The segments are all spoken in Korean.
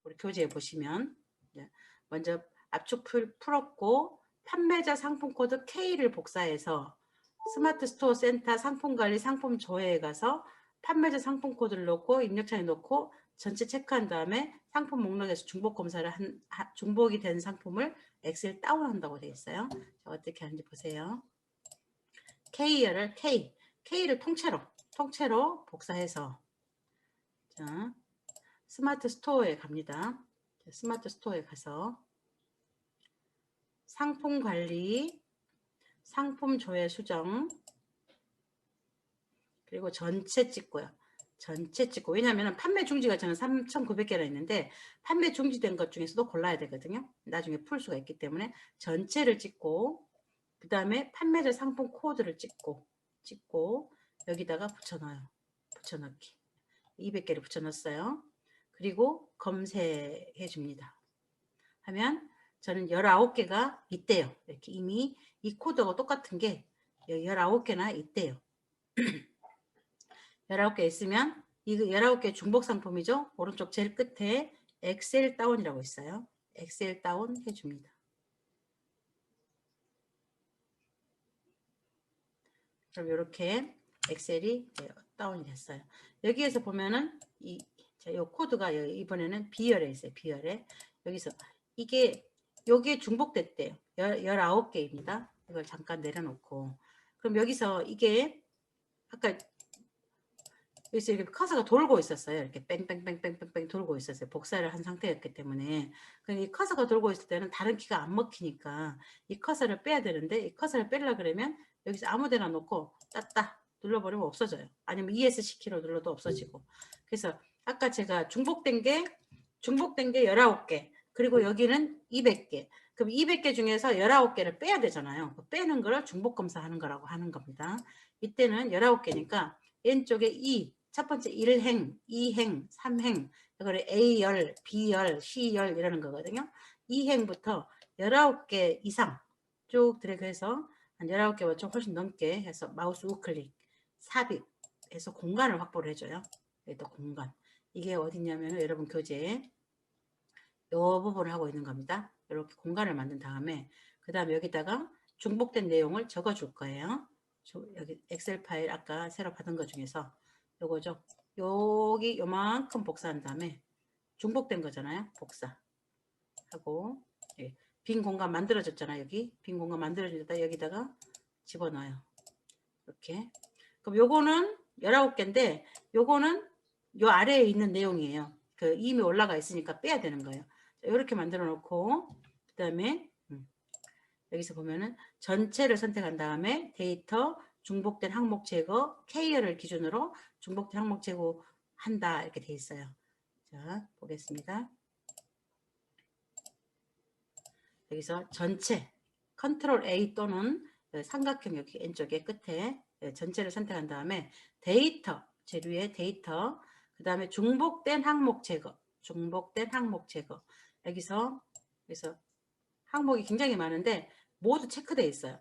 우리 교재에 보시면 먼저 압축 풀었고 판매자 상품 코드 K를 복사해서 스마트 스토어 센터 상품관리 상품 조회에 가서 판매자 상품 코드를 넣고 입력창에 넣고 전체 체크한 다음에 상품 목록에서 중복 검사를 중복이 된 상품을 엑셀 다운한다고 되어 있어요. 자, 어떻게 하는지 보세요. K를 통째로 복사해서 자, 스마트 스토어에 갑니다. 자, 스마트 스토어에 가서 상품 관리, 상품 조회 수정, 그리고 전체 찍고요. 전체 찍고, 왜냐하면 판매 중지가 저는 3,900개나 있는데 판매 중지된 것 중에서도 골라야 되거든요. 나중에 풀 수가 있기 때문에 전체를 찍고, 그 다음에 판매자 상품 코드를 찍고 여기다가 붙여넣어요. 붙여넣기 200개를 붙여넣었어요. 그리고 검색해 줍니다. 하면 저는 19개가 있대요. 이렇게 이미 이 코드가 똑같은 게 19개나 있대요. 19개 있으면 이거 19개 중복 상품이죠. 오른쪽 제일 끝에 엑셀 다운이라고 있어요. 엑셀 다운 해줍니다. 그럼 이렇게 엑셀이 다운이 됐어요. 여기에서 보면은 이 코드가 이번에는 B열에 있어요. B열에 여기서 요게 중복됐대요. 19개입니다. 이걸 잠깐 내려놓고 그럼 여기서 이게 아까 여기서 이렇게 커서가 돌고 있었어요. 이렇게 뺑뺑뺑뺑뺑뺑 돌고 있었어요. 복사를 한 상태였기 때문에. 이 커서가 돌고 있을 때는 다른 키가 안 먹히니까 이 커서를 빼야 되는데 이 커서를 빼려고 그러면 여기서 아무 데나 놓고 따따 눌러버리면 없어져요. 아니면 ESC 키로 눌러도 없어지고. 그래서 아까 제가 중복된 게 19개 그리고 여기는 200개. 그럼 200개 중에서 19개를 빼야 되잖아요. 빼는 걸 중복 검사하는 거라고 하는 겁니다. 이때는 19개니까 왼쪽에 첫 번째 1행, 2행, 3행, 이거를 A열, B열, C열 이라는 거거든요. 2행부터 19개 이상 쭉 드래그해서 한 19개보다 좀 훨씬 넘게 해서 마우스 우클릭, 삽입해서 공간을 확보를 해줘요. 또 공간. 이게 어디냐면 여러분 교재에 이 부분을 하고 있는 겁니다. 이렇게 공간을 만든 다음에 그 다음에 여기다가 중복된 내용을 적어줄 거예요. 여기 엑셀 파일 아까 새로 받은 것 중에서 요거죠. 여기 요만큼 복사한 다음에 중복된 거잖아요. 복사하고 빈 공간 만들어졌잖아요. 여기 빈 공간 만들어졌다 여기다가 집어넣어요. 이렇게. 그럼 요거는 19개인데 요거는 요 아래에 있는 내용이에요. 그 이미 올라가 있으니까 빼야 되는 거예요. 이렇게 만들어 놓고 그 다음에 여기서 보면은 전체를 선택한 다음에 데이터 중복된 항목 제거 K열을 기준으로 중복된 항목 제거한다 이렇게 돼 있어요. 자 보겠습니다. 여기서 전체 컨트롤 A 또는 삼각형 여기 왼쪽에 끝에 전체를 선택한 다음에 데이터 재료의 데이터 그 다음에 중복된 항목 제거 여기서 항목이 굉장히 많은데 모두 체크되어 있어요.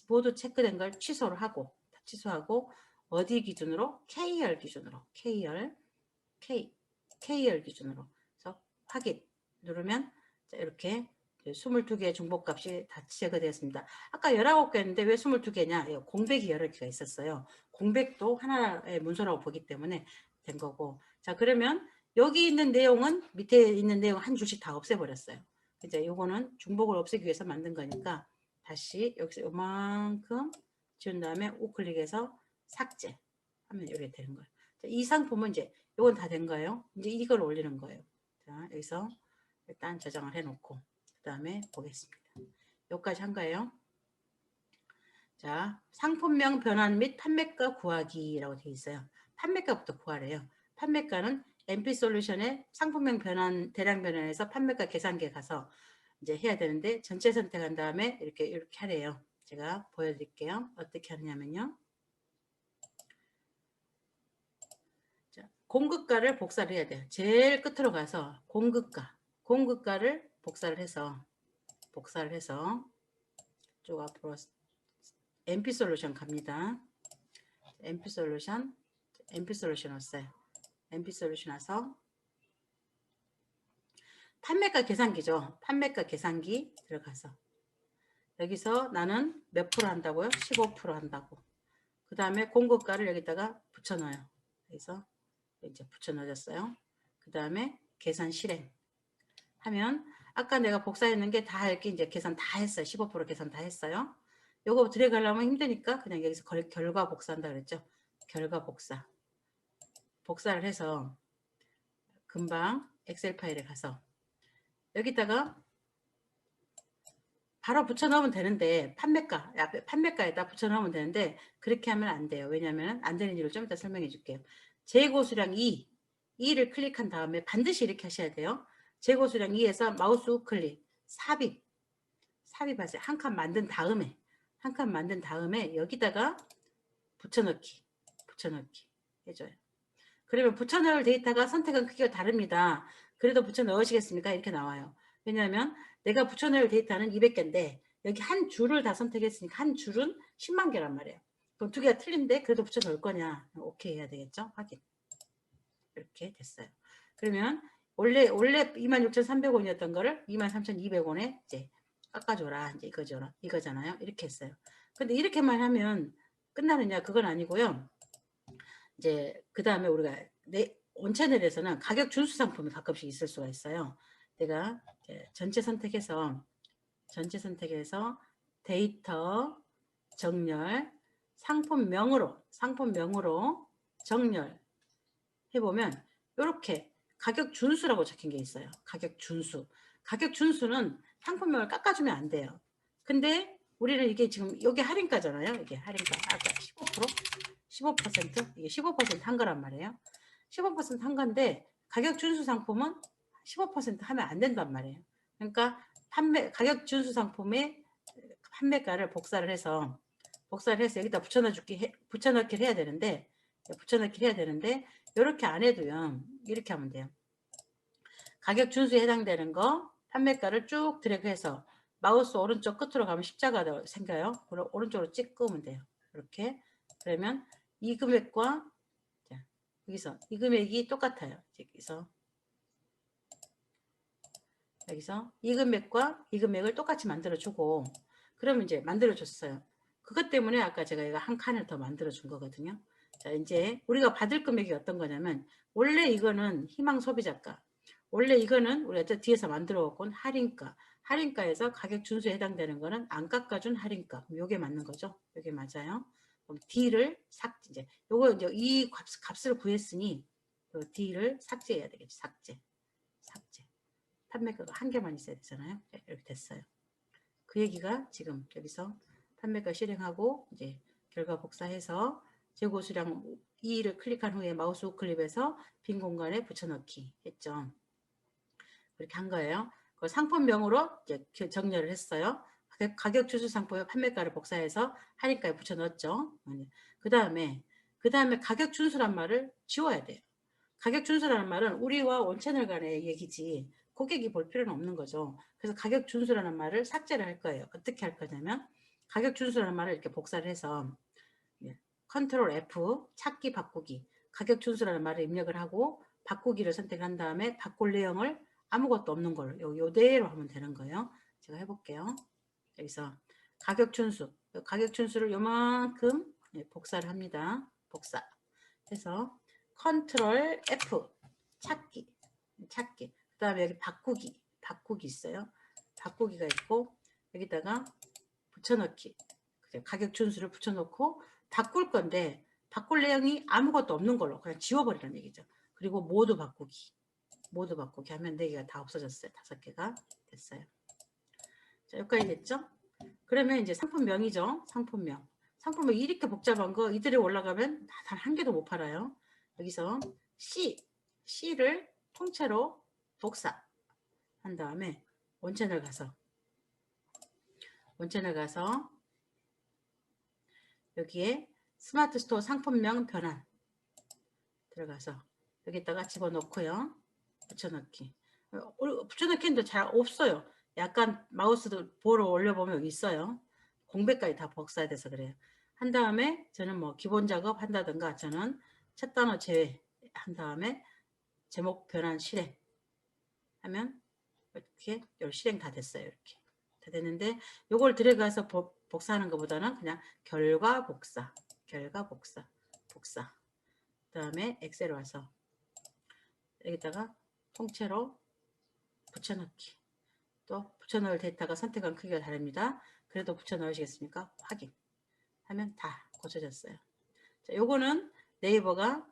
모두 체크된 걸 취소를 하고 취소하고 어디 기준으로 K열 기준으로 K열 기준으로 그래서 확인 누르면 이렇게 22개의 중복값이 다 제거되었습니다. 아까 19개였는데 왜 22개냐? 공백이 여러 개가 있었어요. 공백도 하나의 문서라고 보기 때문에 된 거고. 자, 그러면 여기 있는 내용은 밑에 있는 내용 한 줄씩 다 없애버렸어요. 이제 요거는 중복을 없애기 위해서 만든 거니까 다시 여기서 요만큼 지운 다음에 우클릭해서 삭제 하면 이렇게 되는 거예요. 자, 이 상품은 이제 요건 다 된 거예요. 이제 이걸 올리는 거예요. 자, 여기서 일단 저장을 해놓고 그 다음에 보겠습니다. 여기까지 한 거예요. 자, 상품명 변환 및 판매가 구하기라고 되어 있어요. 판매가부터 구하래요. 판매가는 MP솔루션의 상품명 변환, 대량 변환에서 판매가 계산기에 가서 이제 해야 되는데 전체 선택한 다음에 이렇게 하래요. 제가 보여드릴게요. 어떻게 하느냐면요. 자, 공급가를 복사를 해야 돼요. 제일 끝으로 가서 공급가를 복사를 해서 쭉 앞으로 MP솔루션 갑니다. MP솔루션 왔어요. MP솔루션 와서 판매가 계산기죠. 판매가 계산기 들어가서 여기서 나는 몇 프로 한다고요? 15% 한다고. 그 다음에 공급가를 여기다가 붙여넣어요. 그래서 이제 붙여넣어졌어요. 그 다음에 계산 실행 하면 아까 내가 복사했는 게 다 이렇게 이제 계산 다 했어요. 15% 계산 다 했어요. 요거 드래그 하려면 힘드니까 그냥 여기서 결과 복사한다 그랬죠. 결과 복사. 복사를 해서 금방 엑셀 파일에 가서 여기다가 바로 붙여 넣으면 되는데 판매가에다 붙여 넣으면 되는데 그렇게 하면 안 돼요. 왜냐하면 안 되는 이유를 좀 이따 설명해 줄게요. 재고수량 2를 클릭한 다음에 반드시 이렇게 하셔야 돼요. 재고수량 2에서 마우스 우클릭 삽입하세요. 한 칸 만든 다음에 여기다가 붙여넣기 해줘요. 그러면 붙여넣을 데이터가 선택은 크기가 다릅니다. 그래도 붙여넣으시겠습니까? 이렇게 나와요. 왜냐하면 내가 붙여넣을 데이터는 200개인데 여기 한 줄을 다 선택했으니까 한 줄은 10만 개란 말이에요. 그럼 두 개가 틀린데 그래도 붙여넣을 거냐? 오케이 해야 되겠죠? 확인. 이렇게 됐어요. 그러면 원래 26,300원이었던 거를 23,200원에 이제 깎아줘라. 이제 이거잖아요. 이렇게 했어요. 근데 이렇게만 하면 끝나느냐? 그건 아니고요. 이제 그 다음에 우리가 온채널에서는 가격 준수 상품이 가끔씩 있을 수가 있어요. 내가 전체 선택해서 데이터 정렬 상품명으로 정렬 해보면 이렇게 가격 준수라고 적힌 게 있어요. 가격 준수는 상품명을 깎아주면 안 돼요. 근데 우리는 이게 지금 여기 할인가잖아요. 이게 할인가 아까 15% 이게 15%한 거란 말이에요. 15%한 건데 가격 준수 상품은 15% 하면 안 된단 말이에요. 그러니까 가격 준수 상품의 판매가를 복사를 해서 여기다 붙여넣기를 해야 되는데 이렇게 안 해도요. 이렇게 하면 돼요. 가격 준수에 해당되는 거 판매가를 쭉 드래그해서 마우스 오른쪽 끝으로 가면 십자가가 생겨요. 오른쪽으로 찍으면 돼요. 이렇게 그러면 이 금액과 여기서 이 금액이 똑같아요. 여기서 이 금액과 이 금액을 똑같이 만들어주고 그러면 이제 만들어줬어요. 그것 때문에 아까 제가 이거 한 칸을 더 만들어준 거거든요. 자 이제 우리가 받을 금액이 어떤 거냐면 원래 이거는 희망 소비자가 원래 이거는 우리가 뒤에서 만들어 온 할인가에서 가격 준수에 해당되는 거는 안 깎아준 할인가 요게 맞는 거죠. 요게 맞아요. 그럼 D를 이제 요거 이제 이 값을 구했으니 D를 삭제해야 되겠죠. 삭제 판매가가 한 개만 있어야 되잖아요. 이렇게 됐어요. 그 얘기가 지금 여기서 판매가 실행하고 이제 결과 복사해서 재고 수량 2를 클릭한 후에 마우스 우클릭해서 빈 공간에 붙여넣기 했죠. 그렇게 한 거예요. 그 상품명으로 이제 정렬을 했어요. 가격 주수 상품의 판매가를 복사해서 할인가에 붙여넣었죠. 그 다음에 가격 준수란 말을 지워야 돼요. 가격 준수라는 말은 우리와 원채널 간의 얘기지 고객이 볼 필요는 없는 거죠. 그래서 가격 준수라는 말을 삭제를 할 거예요. 어떻게 할 거냐면 가격 준수라는 말을 이렇게 복사를 해서 컨트롤 F 찾기 바꾸기 가격 준수라는 말을 입력을 하고 바꾸기를 선택한 다음에 바꿀 내용을 아무것도 없는 걸로 요대로 하면 되는 거예요. 제가 해볼게요. 여기서 가격 준수를 요만큼 복사를 합니다. 복사 해서 컨트롤 F 찾기 그 다음에 여기 바꾸기 있어요. 바꾸기가 있고 여기다가 붙여넣기 가격 준수를 붙여놓고 바꿀 건데 바꿀 내용이 아무것도 없는 걸로 그냥 지워버리라는 얘기죠. 그리고 모두 바꾸기 하면 4개가 다 없어졌어요. 5개가 됐어요. 자, 여기까지 됐죠? 그러면 이제 상품명이죠. 상품명 이렇게 복잡한 거 이들에 올라가면 단 한 개도 못 팔아요. 여기서 C를 통째로 복사 한 다음에 원채널 가서 여기에 스마트 스토어 상품명 변환 들어가서 여기다가 집어넣고요. 붙여넣기 붙여넣기는 잘 없어요. 약간 마우스도 볼을 올려보면 여기 있어요. 공백까지 다 복사돼서 그래요. 한 다음에 저는 뭐 기본 작업 한다든가 저는 첫 단어 제외 한 다음에 제목 변환 실행 하면 이렇게 실행 다 됐어요. 이렇게 다 됐는데 요걸 들어가서 복사하는 것보다는 그냥 결과 복사, 결과 복사, 복사. 그 다음에 엑셀 와서 여기다가 통째로 붙여넣기. 또 붙여넣을 데이터가 선택한 크기가 다릅니다. 그래도 붙여넣으시겠습니까? 확인 하면 다 고쳐졌어요. 자, 요거는 네이버가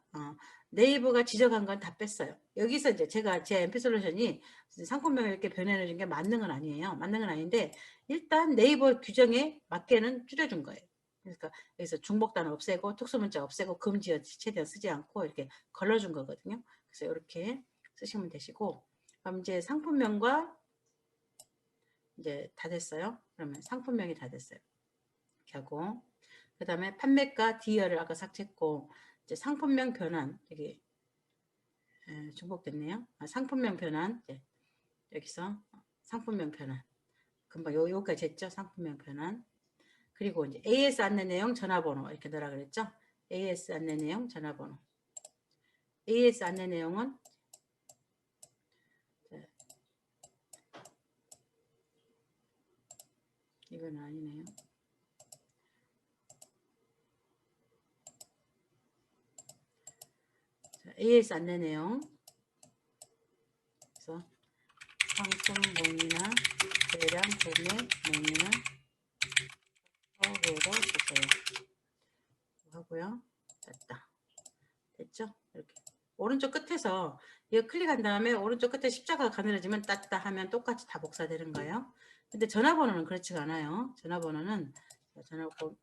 지적한 건 다 뺐어요. 여기서 이제 제 MP 솔루션이 상품명을 이렇게 변해놓은 게 맞는 건 아니에요. 맞는 건 아닌데 일단 네이버 규정에 맞게는 줄여준 거예요. 그러니까 여기서 중복단어 없애고 특수문자 없애고 금지어 최대한 쓰지 않고 이렇게 걸러준 거거든요. 그래서 이렇게 쓰시면 되시고 그럼 이제 상품명과 이제 다 됐어요. 그러면 상품명이 다 됐어요. 이렇게 하고 그 다음에 판매가 D열을 아까 삭제했고 이제 상품명 변환 여기 중복됐네요. 상품명 변환 여기서 상품명 변환 금방 요까지 했죠. 상품명 변환 그리고 이제 AS 안내 내용 전화번호 이렇게 넣으라 그랬죠. AS 안내 내용 전화번호 AS 안내 내용은 이건 아니네요. 자, AS 안내 내용 그래서 상품 문의나 대량 구매 문의는 서류로 주세요. 하고요. 됐다. 됐죠? 이렇게 오른쪽 끝에서 이거 클릭한 다음에 오른쪽 끝에 십자가 가늘어지면 땄다 하면 똑같이 다 복사되는 거예요. 근데 전화번호는 그렇지가 않아요. 전화번호는 전화번호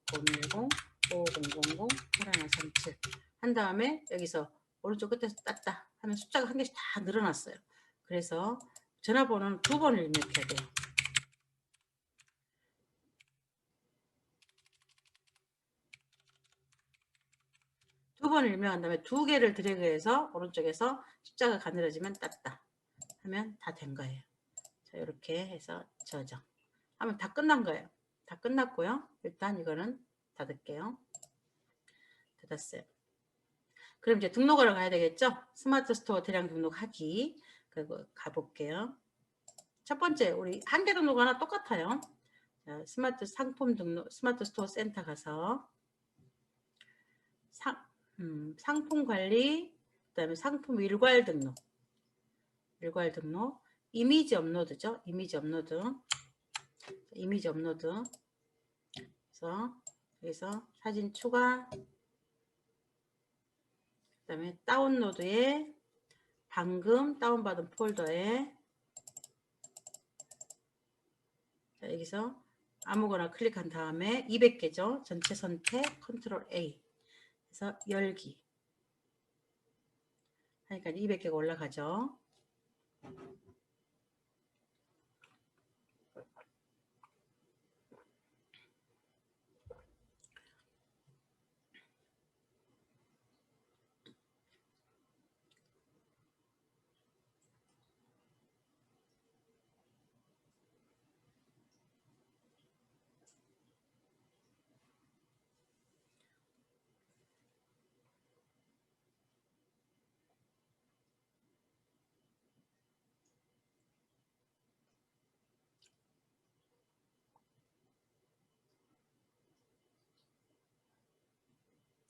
010-5000-8137 한 다음에 여기서 오른쪽 끝에서 땄다 하면 숫자가 한 개씩 다 늘어났어요. 그래서 전화번호는 2번을 입력해야 돼요. 두 번을 입력한 다음에 두 개를 드래그해서 오른쪽에서 십자가 가늘어지면 땄다 하면 다 된 거예요. 자, 이렇게 해서 저장 하면 다 끝난 거예요. 다 끝났고요. 일단 이거는 닫을게요. 닫았어요. 그럼 이제 등록하러 가야 되겠죠? 스마트 스토어 대량 등록하기. 그리고 가볼게요. 첫 번째 우리 한 개 등록 하나 똑같아요. 자, 스마트 상품 등록 스마트 스토어 센터 가서 상품 관리 그다음에 상품 일괄 등록 이미지 업로드죠. 이미지 업로드 그래서 여기서 사진 추가 그 다음에 다운로드에 방금 다운받은 폴더에 자, 여기서 아무거나 클릭한 다음에 200개죠. 전체 선택 컨트롤 A 그래서 열기 하니까 200개가 올라가죠.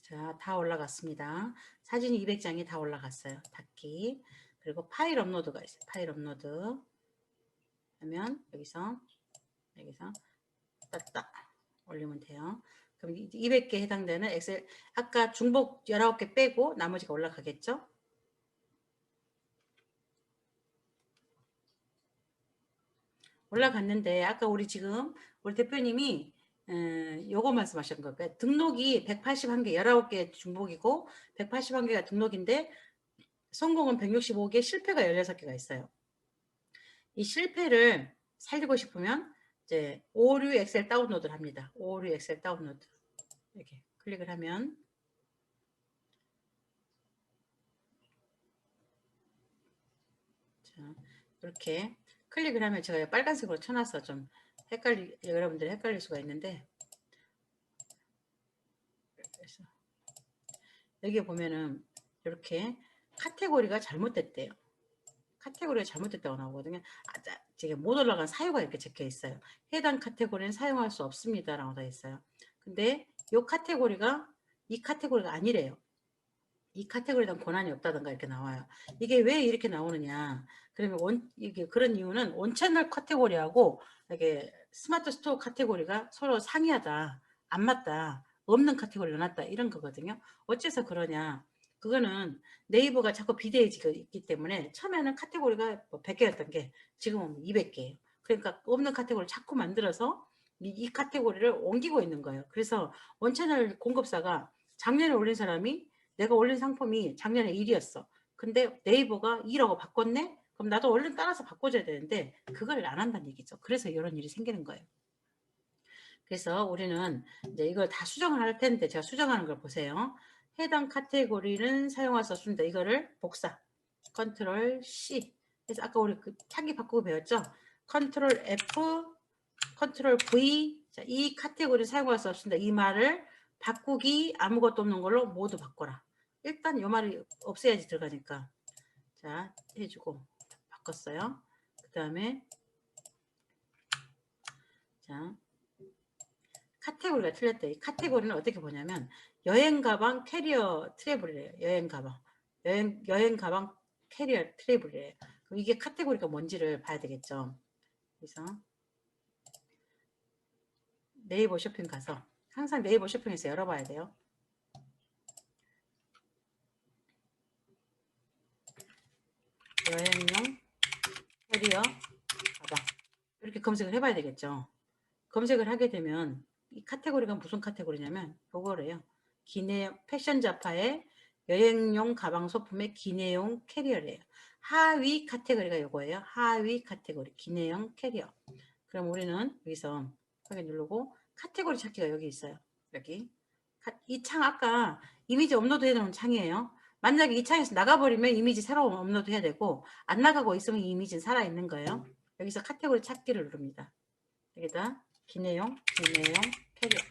자, 다 올라갔습니다. 사진 200장이 다 올라갔어요. 닫기. 그리고 파일 업로드가 있어요. 파일 업로드 하면 여기서 땄다 올리면 돼요. 그럼 200개 해당되는 엑셀 아까 중복 19개 빼고 나머지가 올라가겠죠? 올라갔는데 아까 우리 대표님이 요거 말씀하신 거예요. 등록이 181개 19개 중복이고 181개가 등록인데 성공은 165개 실패가 16개가 있어요. 이 실패를 살리고 싶으면 이제 오류 엑셀 다운로드를 합니다. 오류 엑셀 다운로드 이렇게 클릭을 하면 자, 이렇게 클릭을 하면 제가 빨간색으로 쳐놔서 좀 여러분들 헷갈릴 수가 있는데 그래서 여기 보면은 이렇게 카테고리가 잘못됐대요. 카테고리가 잘못됐다고 나오거든요. 지금 못 올라간 사유가 이렇게 적혀 있어요. 해당 카테고리는 사용할 수 없습니다 라고 되어 있어요. 근데 요 카테고리가 이 카테고리가 아니래요. 이 카테고리에 대한 권한이 없다던가 이렇게 나와요. 이게 왜 이렇게 나오느냐. 그러면 이게 그런 이유는 원채널 카테고리하고 이게 스마트 스토어 카테고리가 서로 상이하다. 안 맞다. 없는 카테고리를 놨다. 이런 거거든요. 어째서 그러냐. 그거는 네이버가 자꾸 비대해지고 있기 때문에 처음에는 카테고리가 뭐 100개였던 게 지금은 200개예요. 그러니까 없는 카테고리를 자꾸 만들어서 이 카테고리를 옮기고 있는 거예요. 그래서 원채널 공급사가 작년에 올린 사람이 내가 올린 상품이 작년에 1이었어. 근데 네이버가 2라고 바꿨네? 그럼 나도 얼른 따라서 바꿔줘야 되는데 그걸 안 한다는 얘기죠. 그래서 이런 일이 생기는 거예요. 그래서 우리는 이제 이걸 다 수정을 할 텐데 제가 수정하는 걸 보세요. 해당 카테고리는 사용할 수 없습니다. 이거를 복사. 컨트롤 C. 그래서 아까 우리 그 찾기 바꾸고 배웠죠? 컨트롤 F, 컨트롤 V. 자, 이 카테고리 사용할 수 없습니다. 이 말을 바꾸기 아무것도 없는 걸로 모두 바꿔라. 일단 이 말이 없애야지 들어가니까. 자, 해주고 바꿨어요. 그 다음에 자, 카테고리가 틀렸다. 이 카테고리는 어떻게 보냐면 여행 가방 캐리어 트래블이래요. 여행 가방. 여행 가방 캐리어 트래블이래요. 그럼 이게 카테고리가 뭔지를 봐야 되겠죠. 그래서 네이버 쇼핑 가서 항상 네이버 쇼핑에서 열어봐야 돼요. 여행용 캐리어 가방 이렇게 검색을 해봐야 되겠죠. 검색을 하게 되면 이 카테고리가 무슨 카테고리냐면 요거래요. 기내용 패션 잡화의 여행용 가방 소품의 기내용 캐리어래요. 하위 카테고리가 요거예요. 하위 카테고리 기내용 캐리어. 그럼 우리는 여기서 확인 누르고 카테고리 찾기가 여기 있어요. 여기 이 창 아까 이미지 업로드 해놓은 창이에요. 만약에 이 창에서 나가버리면 이미지 새로 업로드 해야 되고 안 나가고 있으면 이 이미지는 살아있는 거예요. 여기서 카테고리 찾기를 누릅니다. 여기다 기내용 캐리어.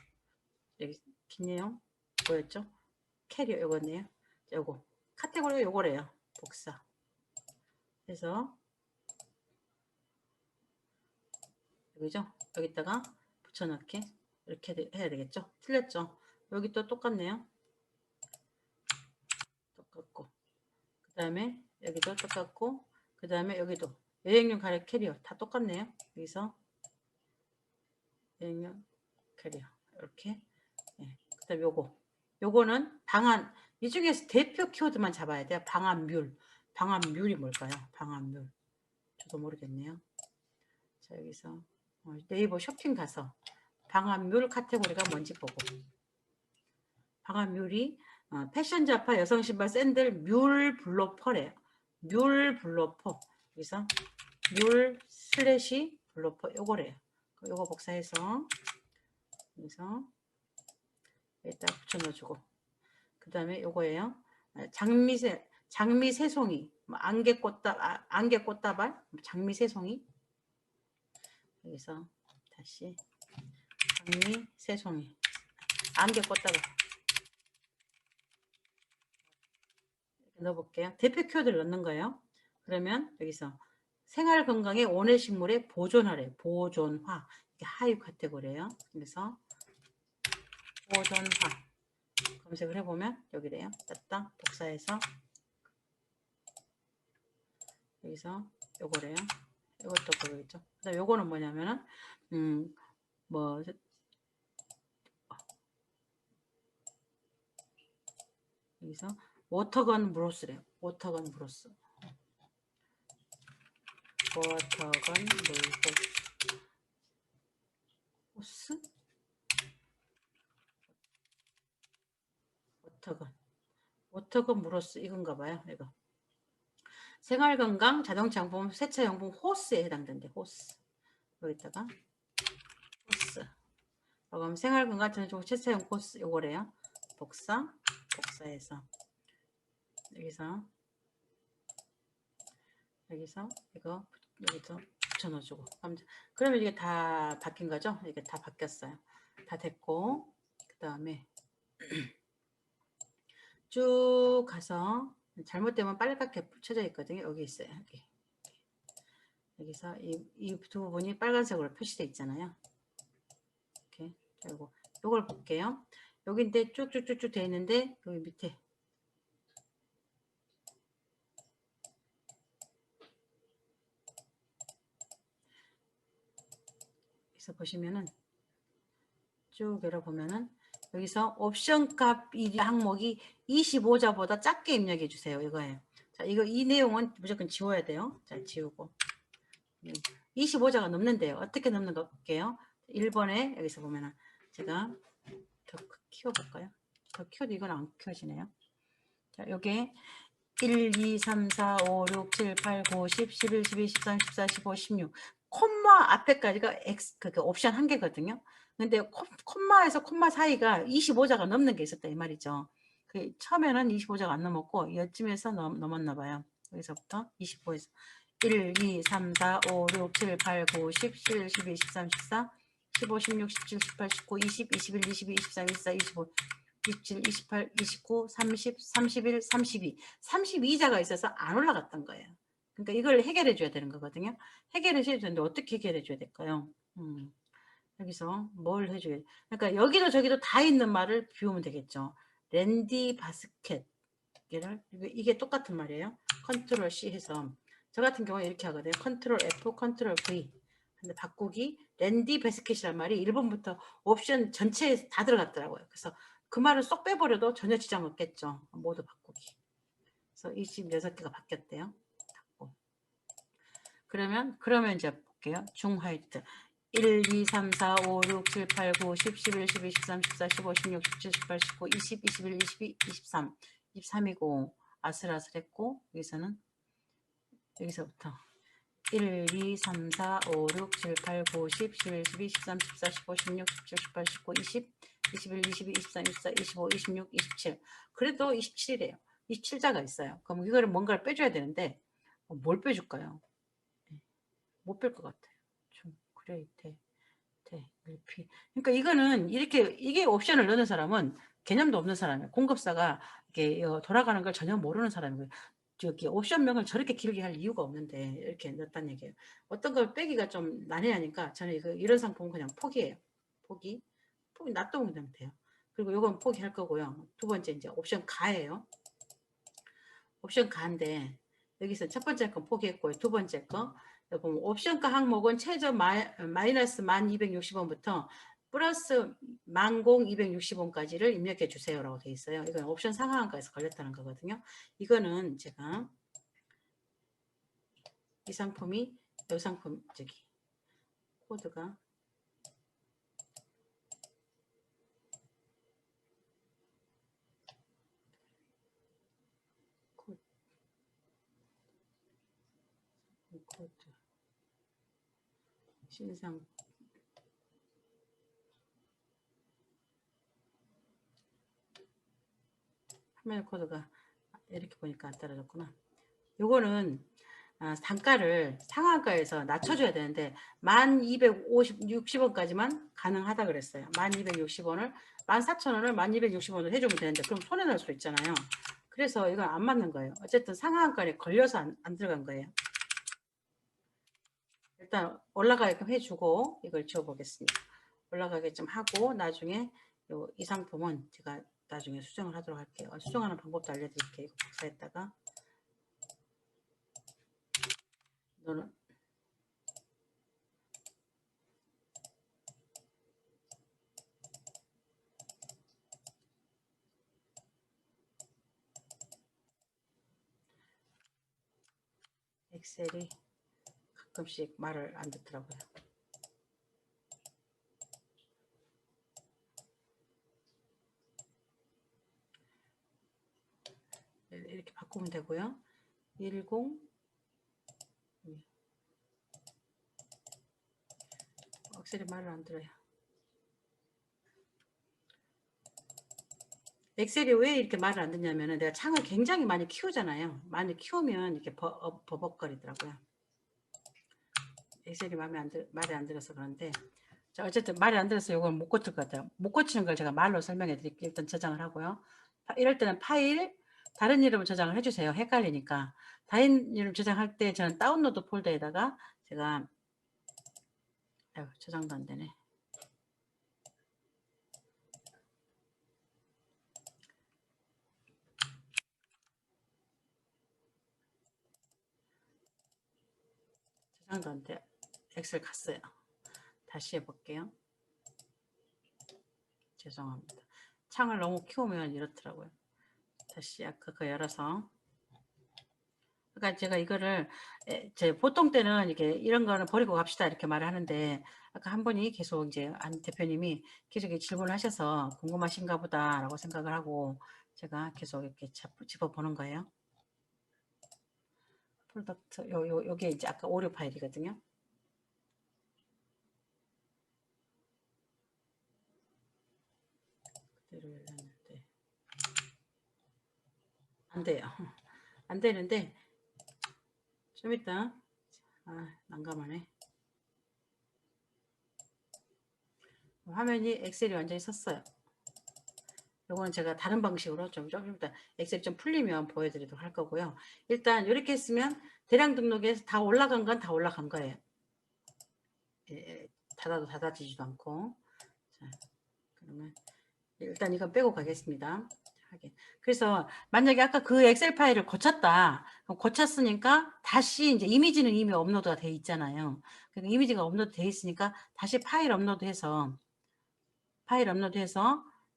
여기 기내용 뭐였죠? 캐리어 요거네요. 요거 카테고리가 요거래요. 복사. 그래서 여기죠? 여기다가 붙여넣기 이렇게 해야 되겠죠? 틀렸죠? 여기 또 똑같네요. 똑같고 그 다음에 여기도 똑같고 그 다음에 여기도 여행용 가려 캐리어 다 똑같네요. 여기서 여행용 캐리어 이렇게 네. 그 다음에 요거는 방안 이 중에서 대표 키워드만 잡아야 돼요. 방안뮬 방안뮬이 뭘까요? 방안뮬 저도 모르겠네요. 자 여기서 네이버 쇼핑 가서 방안뮬 카테고리가 뭔지 보고 방안뮬이 패션 잡화 여성 신발 샌들 뮬 블로퍼래요. 뮬 블로퍼 여기서 뮬 슬래시 블로퍼 요거래요. 요거 복사해서 여기서 여기다 붙여 넣어주고 그 다음에 요거예요. 장미새송이 안개꽃다발 장미새송이 여기서 다시 장미새송이 안개꽃다발 넣어볼게요. 대표 키워드를 넣는 거예요. 그러면 여기서 생활건강에 원예식물에 보존하래. 보존화. 이게 하위 카테고리예요. 그래서 보존화 검색을 해보면 여기래요. 땄다 복사해서 여기서 요거래요. 이것도 보이겠죠. 그다음 요거는 뭐냐면은 뭐 여기서 워터건 브로스래요. 워터건 브로스. 워터건 호스? 워터건 브로스 이건가 봐요. 이거. 생활건강 자동차용품 세차용품 호스에 해당된대. 호스. 여기다가 호스. 그럼 생활건강 자동차 세차용 호스 요거래요. 복사해서 여기서 이거 여기서 붙여넣어주고 그러면 이게 다 바뀐 거죠? 이게 다 바뀌었어요. 다 됐고 그 다음에 쭉 가서 잘못되면 빨갛게 붙여져 있거든요. 여기 있어요. 여기서 이 두 부분이 빨간색으로 표시되어 있잖아요. 이렇게. 그리고 요걸 볼게요. 여기인데 쭉쭉쭉쭉 되어 있는데 여기 밑에 여기서 보시면은 쭉 열어보면은 여기서 옵션 값 이 항목이 25자보다 작게 입력해 주세요. 이거예요. 자, 이 내용은 무조건 지워야 돼요. 자, 지우고. 25자가 넘는데요. 어떻게 넘는 거 볼게요. 1번에 여기서 보면은 제가 더 키워볼까요? 더 키워도 이건 안 키워지네요. 자, 요게 1, 2, 3, 4, 5, 6, 7, 8, 9, 10, 11, 12, 13, 14, 15, 16 콤마 앞에까지가 그 옵션 한 개거든요. 근데 콤마에서 콤마 사이가 25자가 넘는 게 있었다 이 말이죠. 처음에는 25자가 안 넘었고 이쯤에서 넘었나 봐요. 여기서부터 25에서 1, 2, 3, 4, 5, 6, 7, 8, 9, 10, 11, 12, 13, 14, 15, 16, 17, 18, 19, 20, 21, 22, 23, 24, 25, 27, 28, 29, 30, 31, 32. 32자가 있어서 안 올라갔던 거예요. 그러니까 이걸 해결해 줘야 되는 거거든요. 해결해 줘야 되는데 어떻게 해결해 줘야 될까요? 여기서 뭘 해줘야 돼? 그러니까 여기도 저기도 다 있는 말을 비우면 되겠죠. 랜디 바스켓. 이게 똑같은 말이에요. 컨트롤 C 해서 저 같은 경우에 이렇게 하거든요. 컨트롤 F, 컨트롤 V. 근데 바꾸기 랜디 바스켓이란 말이 1번부터 옵션 전체에 다 들어갔더라고요. 그래서 그 말을 쏙 빼버려도 전혀 지장 없겠죠. 모두 바꾸기. 그래서 26개가 바뀌었대요. 그러면 이제 볼게요. 중 화이트 1, 2, 3, 4, 5, 6, 7, 8, 9, 10, 11, 12, 13, 14, 15, 16, 17, 18, 19, 20, 21, 22, 23 23이고 아슬아슬했고 여기서부터 1, 2, 3, 4, 5, 6, 7, 8, 9, 10, 11, 12, 13, 14, 15, 16, 17, 18, 19, 20, 21, 22, 23, 24, 25, 26, 27 그래도 27이래요. 27자가 있어요. 그럼 이거를 뭔가를 빼줘야 되는데 뭘 빼줄까요? 못 뺄 것 같아요. 좀 그래 LP. 그러니까 이거는 이게 옵션을 넣는 사람은 개념도 없는 사람이에요. 공급사가 이게 돌아가는 걸 전혀 모르는 사람이고요. 저기 옵션명을 저렇게 길게 할 이유가 없는데 이렇게 넣었다는 얘기예요. 어떤 걸 빼기가 좀 난해하니까 저는 이런 상품은 그냥 포기해요. 포기 놔두면 되면 돼요. 그리고 이건 포기할 거고요. 두 번째 이제 옵션 가예요. 옵션 가인데 여기서 첫 번째 건 포기했고요. 두 번째 거 보면 옵션가 항목은 최저 마이너스 1260원부터 플러스 10260원까지를 입력해 주세요라고 되어 있어요. 이건 옵션 상한가에서 걸렸다는 거거든요. 이거는 제가 이 상품이 이 상품 저기 코드가 코드 신상 화면 코드가 이렇게 보니까 안 떨어졌구나. 요거는 단가를 상한가에서 낮춰줘야 되는데 1260원까지만 가능하다 그랬어요. 1260원을 14,000원을 1260원을 해주면 되는데 그럼 손해날 수 있잖아요. 그래서 이건 안 맞는 거예요. 어쨌든 상한가에 걸려서 안 들어간 거예요. 일단 올라가게끔 해주고 이걸 지워보겠습니다. 올라가게 좀 하고 나중에 이 상품은 제가 나중에 수정을 하도록 할게요. 수정하는 방법도 알려드릴게요. 이거 복사했다가 너는 엑셀이 가끔씩 말을 안 듣더라고요. 이렇게 바꾸면 되고요. 10 엑셀이 말을 안 들어요. 엑셀이 왜 이렇게 말을 안 듣냐면은 내가 창을 굉장히 많이 키우잖아요. 많이 키우면 이렇게 버벅거리더라고요. 엑셀이 말이 안 들어서 그런데 자 어쨌든 말이 안 들어서 이걸 못 고칠 것 같아요. 못 고치는 걸 제가 말로 설명해 드릴게요. 일단 저장을 하고요. 이럴 때는 파일 다른 이름을 저장을 해주세요. 헷갈리니까. 다른 이름 저장할 때 저는 다운로드 폴더에다가 제가 저장도 안 되네. 저장도 안 돼. 엑셀 갔어요. 다시 해볼게요. 죄송합니다. 창을 너무 키우면 이렇더라고요. 다시 아까 그 열어서. 그러니까 제가 이거를 제 보통 때는 이렇게 이런 거는 버리고 갑시다 이렇게 말을 하는데 아까 한 분이 계속 이제 한 대표님이 계속 질문을 하셔서 궁금하신가 보다라고 생각을 하고 제가 계속 이렇게 짚어보는 거예요. 프로덕트 요게 이제 아까 오류 파일이거든요. 그대로 열렸는데 안 돼요. 안 되는데 좀 이따 난감하네. 화면이 엑셀이 완전히 섰어요. 요거는 제가 다른 방식으로 좀 이따 엑셀이 좀 풀리면 보여드리도록 할 거고요. 일단 이렇게 했으면 대량 등록에서 다 올라간 건 다 올라간 거예요. 닫아도 닫아지지도 않고. 자, 그러면 일단 이건 빼고 가겠습니다. 그래서 만약에 아까 그 엑셀 파일을 고쳤다. 고쳤으니까 다시 이제 이미지는 이미 업로드가 돼 있잖아요. 그러니까 이미지가 업로드 돼 있으니까 다시 파일 업로드해서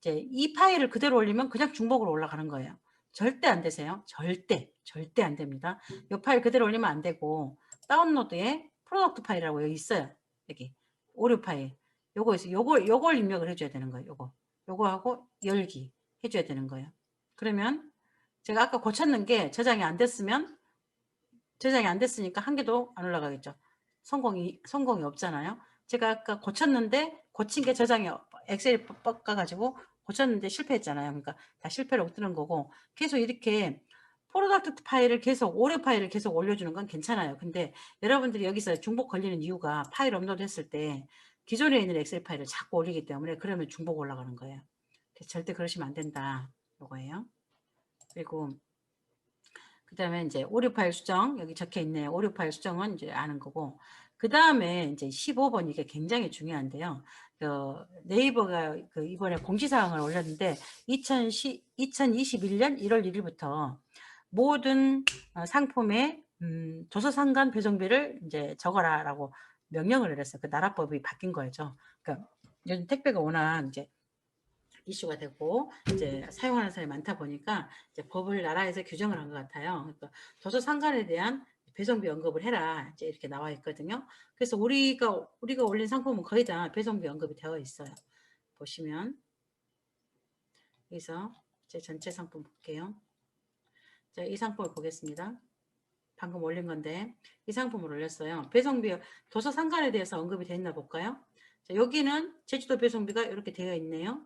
이제 이 파일을 그대로 올리면 그냥 중복으로 올라가는 거예요. 절대 안 되세요. 절대 안 됩니다. 이 파일 그대로 올리면 안 되고 다운로드에 프로덕트 파일이라고 여기 있어요. 여기 오류 파일. 요거 있어요. 요걸 입력을 해줘야 되는 거예요. 요거하고 열기 해줘야 되는 거예요. 그러면 제가 아까 고쳤는 게 저장이 안 됐으니까 한 개도 안 올라가겠죠. 성공이 없잖아요. 제가 아까 고쳤는데 고친 게 저장이 엑셀이 뻑가가지고 고쳤는데 실패했잖아요. 그러니까 다 실패로 뜨는 거고 계속 이렇게 프로덕트 파일을 계속 오류 파일을 계속 올려주는 건 괜찮아요. 근데 여러분들이 여기서 중복 걸리는 이유가 파일 업로드 했을 때 기존에 있는 엑셀 파일을 자꾸 올리기 때문에 그러면 중복 올라가는 거예요. 절대 그러시면 안 된다. 요거예요. 그리고 그 다음에 이제 오류 파일 수정 여기 적혀 있네요. 오류 파일 수정은 이제 아는 거고 그 다음에 이제 15번 이게 굉장히 중요한데요. 네이버가 이번에 공지사항을 올렸는데 2021년 1월 1일부터 모든 상품의 도서상관 배송비를 이제 적어라라고 명령을 내렸어요. 그 나라법이 바뀐 거죠. 그러니까 요즘 택배가 워낙 이제 이슈가 되고 이제 사용하는 사람이 많다 보니까 이제 법을 나라에서 규정을 한 것 같아요. 그러니까 도서 상관에 대한 배송비 언급을 해라 이제 이렇게 나와 있거든요. 그래서 우리가 올린 상품은 거의 다 배송비 언급이 되어 있어요. 보시면 여기서 제 전체 상품 볼게요. 자, 이 상품을 보겠습니다. 방금 올린 건데 이 상품을 올렸어요. 배송비 도서 상관에 대해서 언급이 되어 있나 볼까요? 자, 여기는 제주도 배송비가 이렇게 되어 있네요.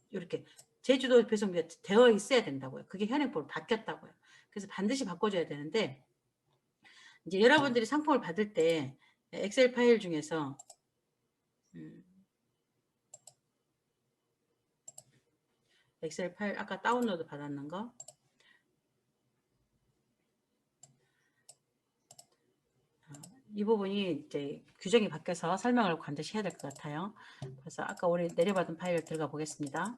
이렇게 제주도 배송비가 되어 있어야 된다고요. 그게 현행법으로 바뀌었다고요. 그래서 반드시 바꿔줘야 되는데 이제 여러분들이 상품을 받을 때 엑셀 파일 중에서 엑셀 파일 아까 다운로드 받았는 거 이 부분이 이제 규정이 바뀌어서 설명을 반드시 해야 될 것 같아요. 그래서 아까 우리 내려받은 파일 들어가 보겠습니다.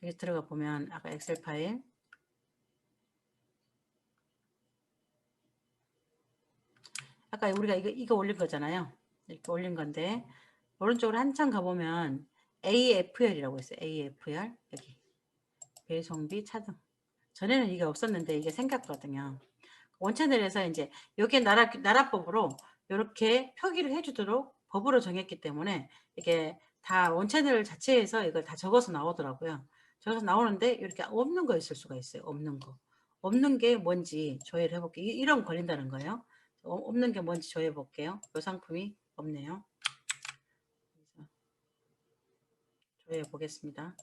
여기 들어가 보면 아까 엑셀 파일 아까 우리가 이거 올린 거잖아요. 이렇게 올린 건데 오른쪽으로 한참 가보면 AFR이라고 있어요. AFR 여기 배송비 차등 전에는 이게 없었는데 이게 생겼거든요. 원채널에서 이제 여기에 나라법으로 이렇게 표기를 해주도록 법으로 정했기 때문에 이게 다 원채널 자체에서 이걸 다 적어서 나오더라고요. 적어서 나오는데 이렇게 없는 거 있을 수가 있어요. 없는 게 뭔지 조회를 해볼게요. 이런 걸린다는 거예요. 없는 게 뭔지 조회해 볼게요. 이 상품이 없네요. 조회해 보겠습니다.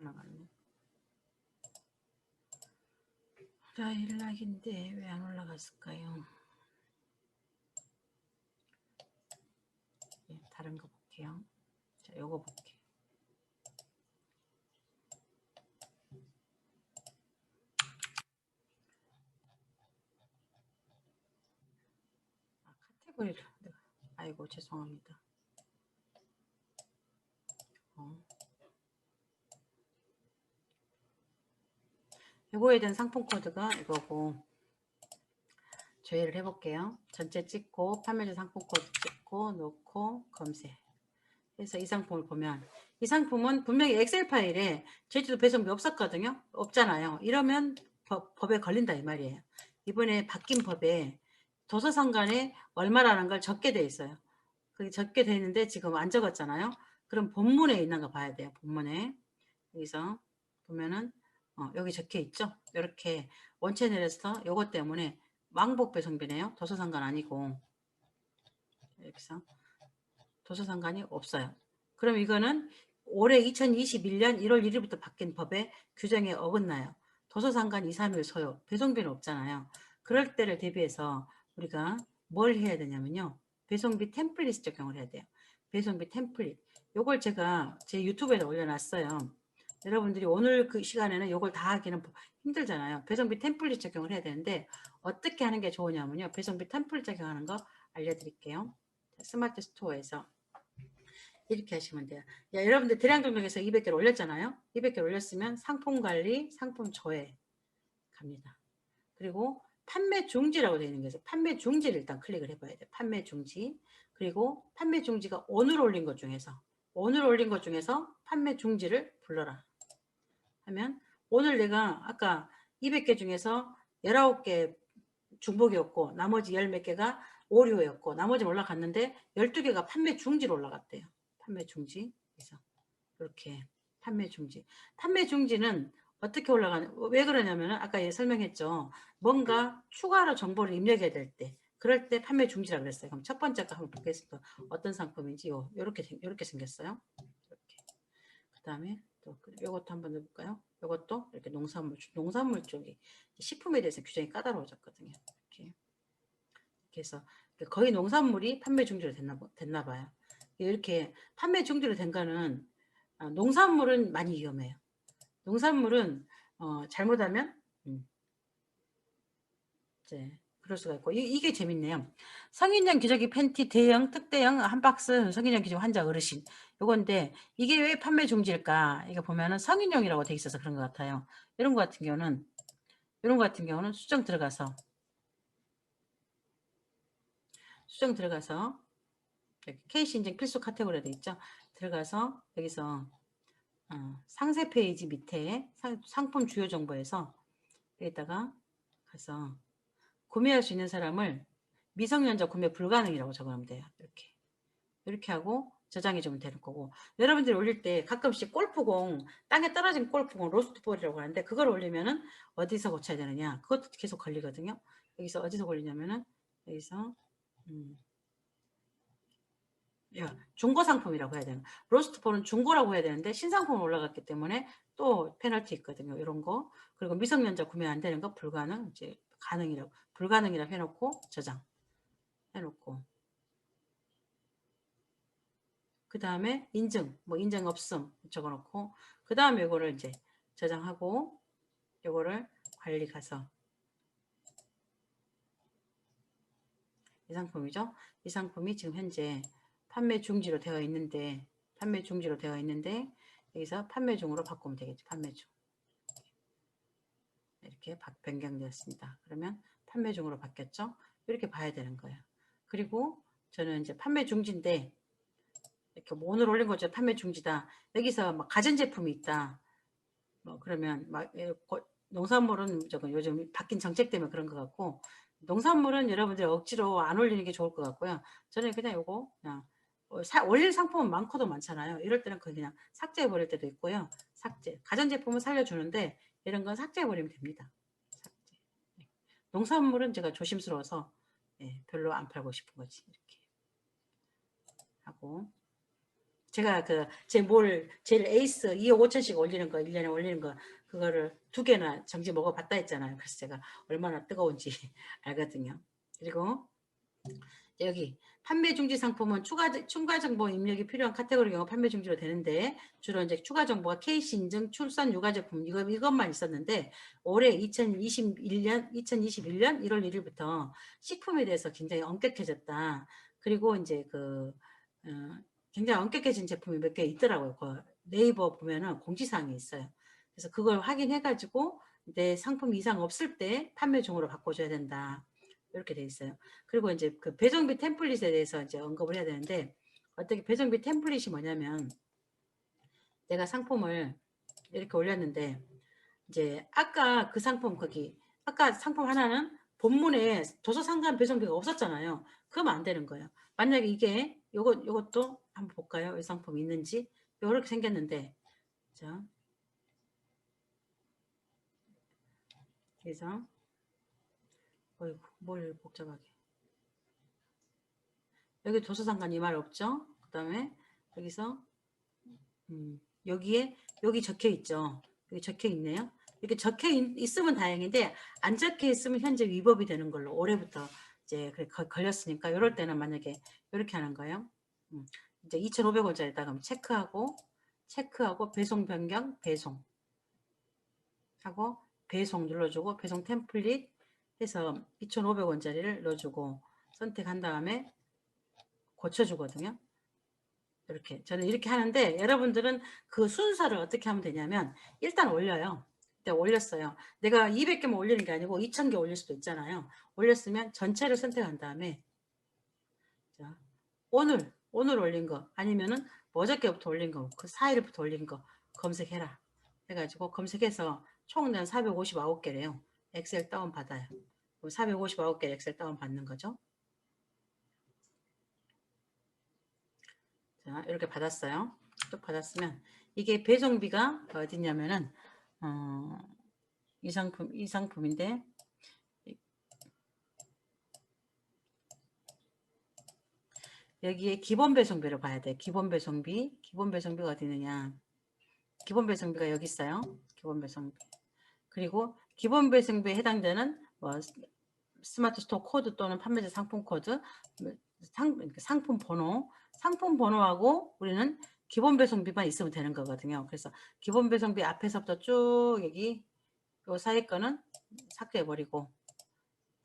나갔네. 울트라 일락인데 왜 안 올라갔을까요? 네, 다른 거 볼게요. 자, 요거 볼게요. 카테고리를 아이고 죄송합니다. 요거에 대한 상품 코드가 이거고 조회를 해볼게요. 전체 찍고 판매자 상품 코드 찍고 놓고 검색. 그래서 이 상품을 보면 이 상품은 분명히 엑셀 파일에 제주도 배송비 없었거든요. 없잖아요. 이러면 법에 걸린다 이 말이에요. 이번에 바뀐 법에 도서상관에 얼마라는 걸 적게 돼 있어요. 그게 적게 돼 있는데 지금 안 적었잖아요. 그럼 본문에 있는 거 봐야 돼요. 본문에 여기서 보면은 여기 적혀 있죠. 이렇게 원체 내려서 요것 때문에 왕복 배송비네요. 도서상관 아니고 여기서 도서상관이 없어요. 그럼 이거는 올해 2021년 1월 1일부터 바뀐 법의 규정에 어긋나요. 도서상관 2, 3일 소요. 배송비는 없잖아요. 그럴 때를 대비해서 우리가 뭘 해야 되냐면요. 배송비 템플릿 적용을 해야 돼요. 배송비 템플릿. 요걸 제가 제 유튜브에다 올려놨어요. 여러분들이 오늘 그 시간에는 요걸 다 하기는 힘들잖아요. 배송비 템플릿 적용을 해야 되는데 어떻게 하는 게 좋으냐면요. 배송비 템플릿 적용하는 거 알려드릴게요. 스마트 스토어에서 이렇게 하시면 돼요. 야, 여러분들 대량정정에서 200개를 올렸잖아요. 200개 올렸으면 상품 관리, 상품 조회 갑니다. 그리고 판매 중지라고 되어 있는 거죠. 판매 중지를 일단 클릭을 해봐야 돼요. 판매 중지. 그리고 판매 중지가 오늘 올린 것 중에서 판매 중지를 불러라 하면 오늘 내가 아까 200개 중에서 19개 중복이었고 나머지 10몇 개가 오류였고 나머지 올라갔는데 12개가 판매 중지로 올라갔대요. 판매 중지. 그래서 이렇게 판매 중지. 판매 중지는 어떻게 올라가는 왜 그러냐면 아까 설명했죠. 뭔가 추가로 정보를 입력해야 될 때 그럴 때 판매 중지라 그랬어요. 그럼 첫 번째 거 한번 보겠습니다. 어떤 상품인지 요렇게 생겼어요. 이렇게. 그다음에 또 요것도 한번 해볼까요? 요것도 이렇게 농산물 쪽이 식품에 대해서 규정이 까다로워졌거든요. 이렇게. 그래서 거의 농산물이 판매 중지로 됐나 봐요. 이렇게 판매 중지로 된 거는 농산물은 많이 위험해요. 농산물은 잘못하면 이제 그럴 수가 있고 이게 재밌네요. 성인용 기저귀 팬티 대형 특대형 한 박스 성인용 기저귀 환자 어르신 요건데 이게 왜 판매 중지일까? 이거 보면은 성인용이라고 돼 있어서 그런 것 같아요. 이런 것 같은 경우는 수정 들어가서 케이스 인증 필수 카테고리가 돼 있죠. 들어가서 여기서 상세 페이지 밑에 상품 주요 정보에서 여기다가 가서 구매할 수 있는 사람을 미성년자 구매 불가능이라고 적어놓으면 돼요. 이렇게 하고 저장해 주면 되는 거고 여러분들이 올릴 때 가끔씩 골프공 땅에 떨어진 골프공 로스트볼이라고 하는데 그걸 올리면은 어디서 고쳐야 되느냐 그것도 계속 걸리거든요. 여기서 어디서 걸리냐면은 여기서 중고 상품이라고 해야 되나 로스트볼은 중고라고 해야 되는데 신상품 올라갔기 때문에 또 페널티 있거든요. 이런 거 그리고 미성년자 구매 안 되는 거 불가능 이제 불가능이라고 해놓고 저장 해놓고 그 다음에 인증 인증 없음 적어놓고 그 다음에 이거를 이제 저장하고 이거를 관리 가서 이 상품이죠. 이 상품이 지금 현재 판매 중지로 되어 있는데 여기서 판매 중으로 바꾸면 되겠죠. 판매 중 이렇게 변경되었습니다. 그러면 판매 중으로 바뀌었죠. 이렇게 봐야 되는 거예요. 그리고 저는 이제 판매 중지인데 이렇게 오늘 올린 거죠. 판매 중지다. 여기서 막 가전제품이 있다. 그러면 막 농산물은 요즘 바뀐 정책 때문에 그런 것 같고 농산물은 여러분들 억지로 안 올리는 게 좋을 것 같고요. 저는 그냥 요거 그냥 올릴 상품은 많고도 많잖아요. 이럴 때는 그냥 삭제해 버릴 때도 있고요. 가전제품은 살려주는데 이런 건 삭제해 버리면 됩니다. 삭제. 네. 농산물은 제가 조심스러워서 별로 안 팔고 싶은 거지. 이렇게 하고 제가 제일 에이스 2억 5천씩 올리는 거 1년에 올리는 거 그거를 2개나 정지 먹어봤다 했잖아요. 그래서 제가 얼마나 뜨거운지 알거든요. 그리고 여기 판매 중지 상품은 추가 정보 입력이 필요한 카테고리 경우 판매 중지로 되는데 주로 이제 추가 정보가 KC 인증, 출산, 육아 제품 이것만 있었는데 올해 2021년 1월 1일부터 식품에 대해서 굉장히 엄격해졌다. 그리고 이제 굉장히 엄격해진 제품이 몇 개 있더라고요. 그 네이버 보면은 공지사항이 있어요. 그래서 그걸 확인해가지고 내 상품 이상 없을 때 판매 중으로 바꿔줘야 된다. 이렇게 돼 있어요. 그리고 이제 그 배송비 템플릿에 대해서 이제 언급을 해야 되는데 어떻게 배송비 템플릿이 뭐냐면 내가 상품을 이렇게 올렸는데 이제 아까 그 상품 거기 아까 상품 하나는 본문에 도서상관 배송비가 없었잖아요. 그러면 안 되는 거예요. 만약에 이게 요것도 한번 볼까요? 이 상품 있는지 이렇게 생겼는데 자 그래서 어이구 뭘 복잡하게 여기 도서상관 이 말 없죠? 그 다음에 여기서 여기에 여기 적혀 있죠. 여기 적혀 있네요. 이렇게 적혀 있으면 다행인데 안 적혀 있으면 현재 위법이 되는 걸로 올해부터 이제 걸렸으니까 이럴 때는 만약에 이렇게 하는 거예요. 이제 2,500원짜리다가 체크하고 배송 변경 배송 하고 배송 눌러주고 배송 템플릿 해서 2,500원짜리를 넣어주고 선택한 다음에 고쳐주거든요. 이렇게 저는 이렇게 하는데 여러분들은 그 순서를 어떻게 하면 되냐면 일단 올려요. 일단 올렸어요. 내가 200개만 올리는 게 아니고 2,000개 올릴 수도 있잖아요. 올렸으면 전체를 선택한 다음에 자, 오늘 올린 거 아니면은 어저께부터 올린 거 그 4일부터 올린 거 검색해라 해가지고 검색해서 총 난 459개래요. 엑셀 다운 받아요. 459개 엑셀 다운 받는 거죠. 자, 이렇게 받았어요. 또 받았으면 이게 배송비가 어디냐면은 이 상품인데 여기에 기본 배송비를 봐야 돼. 기본 배송비가 어디 있느냐? 기본 배송비가 여기 있어요. 기본 배송비. 그리고 기본 배송비에 해당되는 뭐 스마트 스토어 코드 또는 판매자 상품 코드, 상품 번호하고 우리는 기본 배송비만 있으면 되는 거거든요. 그래서 기본 배송비 앞에서부터 쭉 여기 요 사이 거는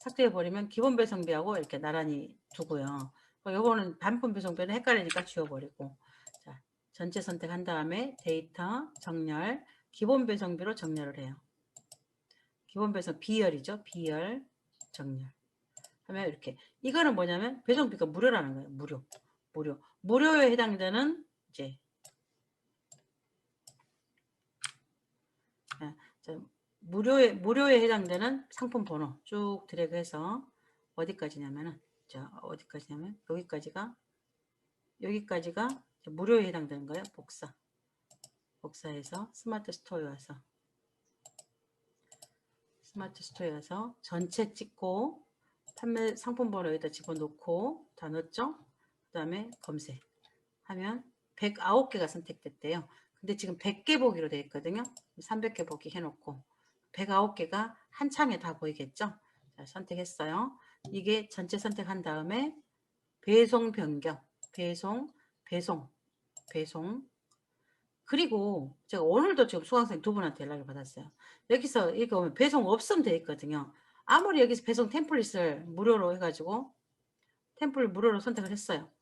삭제해버리면 기본 배송비하고 이렇게 나란히 두고요. 요거는 단품 배송비는 헷갈리니까 지워버리고 자, 전체 선택한 다음에 데이터 정렬 기본 배송비로 정렬을 해요. 기본 배송 비열이죠. 비열 정렬 하면 이렇게 이거는 뭐냐면 배송비가 무료라는 거예요. 무료에 해당되는 이제 무료에 해당되는 상품 번호 쭉 드래그해서 어디까지냐면은 여기까지가 무료에 해당되는 거예요. 복사해서 스마트 스토어에 와서 전체 찍고 판매 상품 번호 여기다 집어넣고 다 넣었죠? 그 다음에 검색하면 109개가 선택됐대요. 근데 지금 100개 보기로 되어 있거든요. 300개 보기 해놓고 109개가 한 창에 다 보이겠죠? 자, 선택했어요. 이게 전체 선택한 다음에 배송 변경, 배송 그리고 제가 오늘도 지금 수강생 2분한테 연락을 받았어요. 여기서 이렇게 오면 배송 없음 돼 있거든요. 아무리 여기서 배송 템플릿을 무료로 해가지고 템플릿 무료로 선택을 했어요.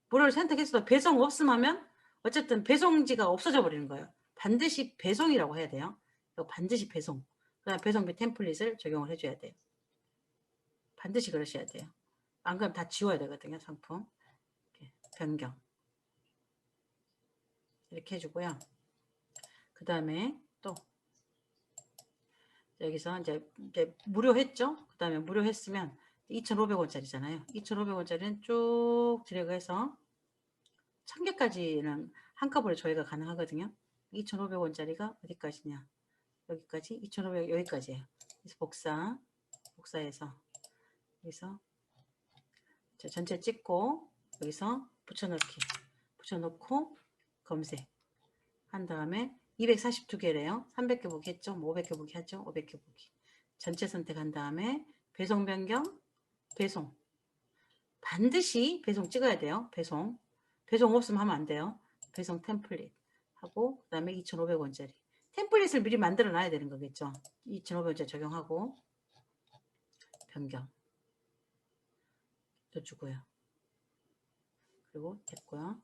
무료를 선택했어도 배송 없음 하면 어쨌든 배송지가 없어져 버리는 거예요. 반드시 배송이라고 해야 돼요. 반드시 배송. 그다음 배송비 템플릿을 적용을 해줘야 돼요. 반드시 그러셔야 돼요. 안 그러면 다 지워야 되거든요. 상품. 이렇게 변경. 이렇게 해주고요. 그 다음에 또 여기서 이제 무료했죠. 그 다음에 무료했으면 2,500원짜리잖아요. 2,500원짜리는 쭉 드래그해서 1,000개까지는 한꺼번에 저희가 가능하거든요. 2,500원짜리가 어디까지냐? 여기까지 2,500 여기까지예요. 그래서 복사해서 여기서 전체 찍고 여기서 붙여넣고 검색한 다음에 242개래요. 300개 보기 했죠. 뭐 500개 보기 하죠. 500개 보기. 전체 선택한 다음에 배송 변경, 배송. 반드시 배송 찍어야 돼요. 배송. 배송 없으면 하면 안 돼요. 배송 템플릿 하고 그 다음에 2,500원짜리. 템플릿을 미리 만들어 놔야 되는 거겠죠. 2,500원짜리 적용하고 변경 넣어주고요. 그리고 됐고요.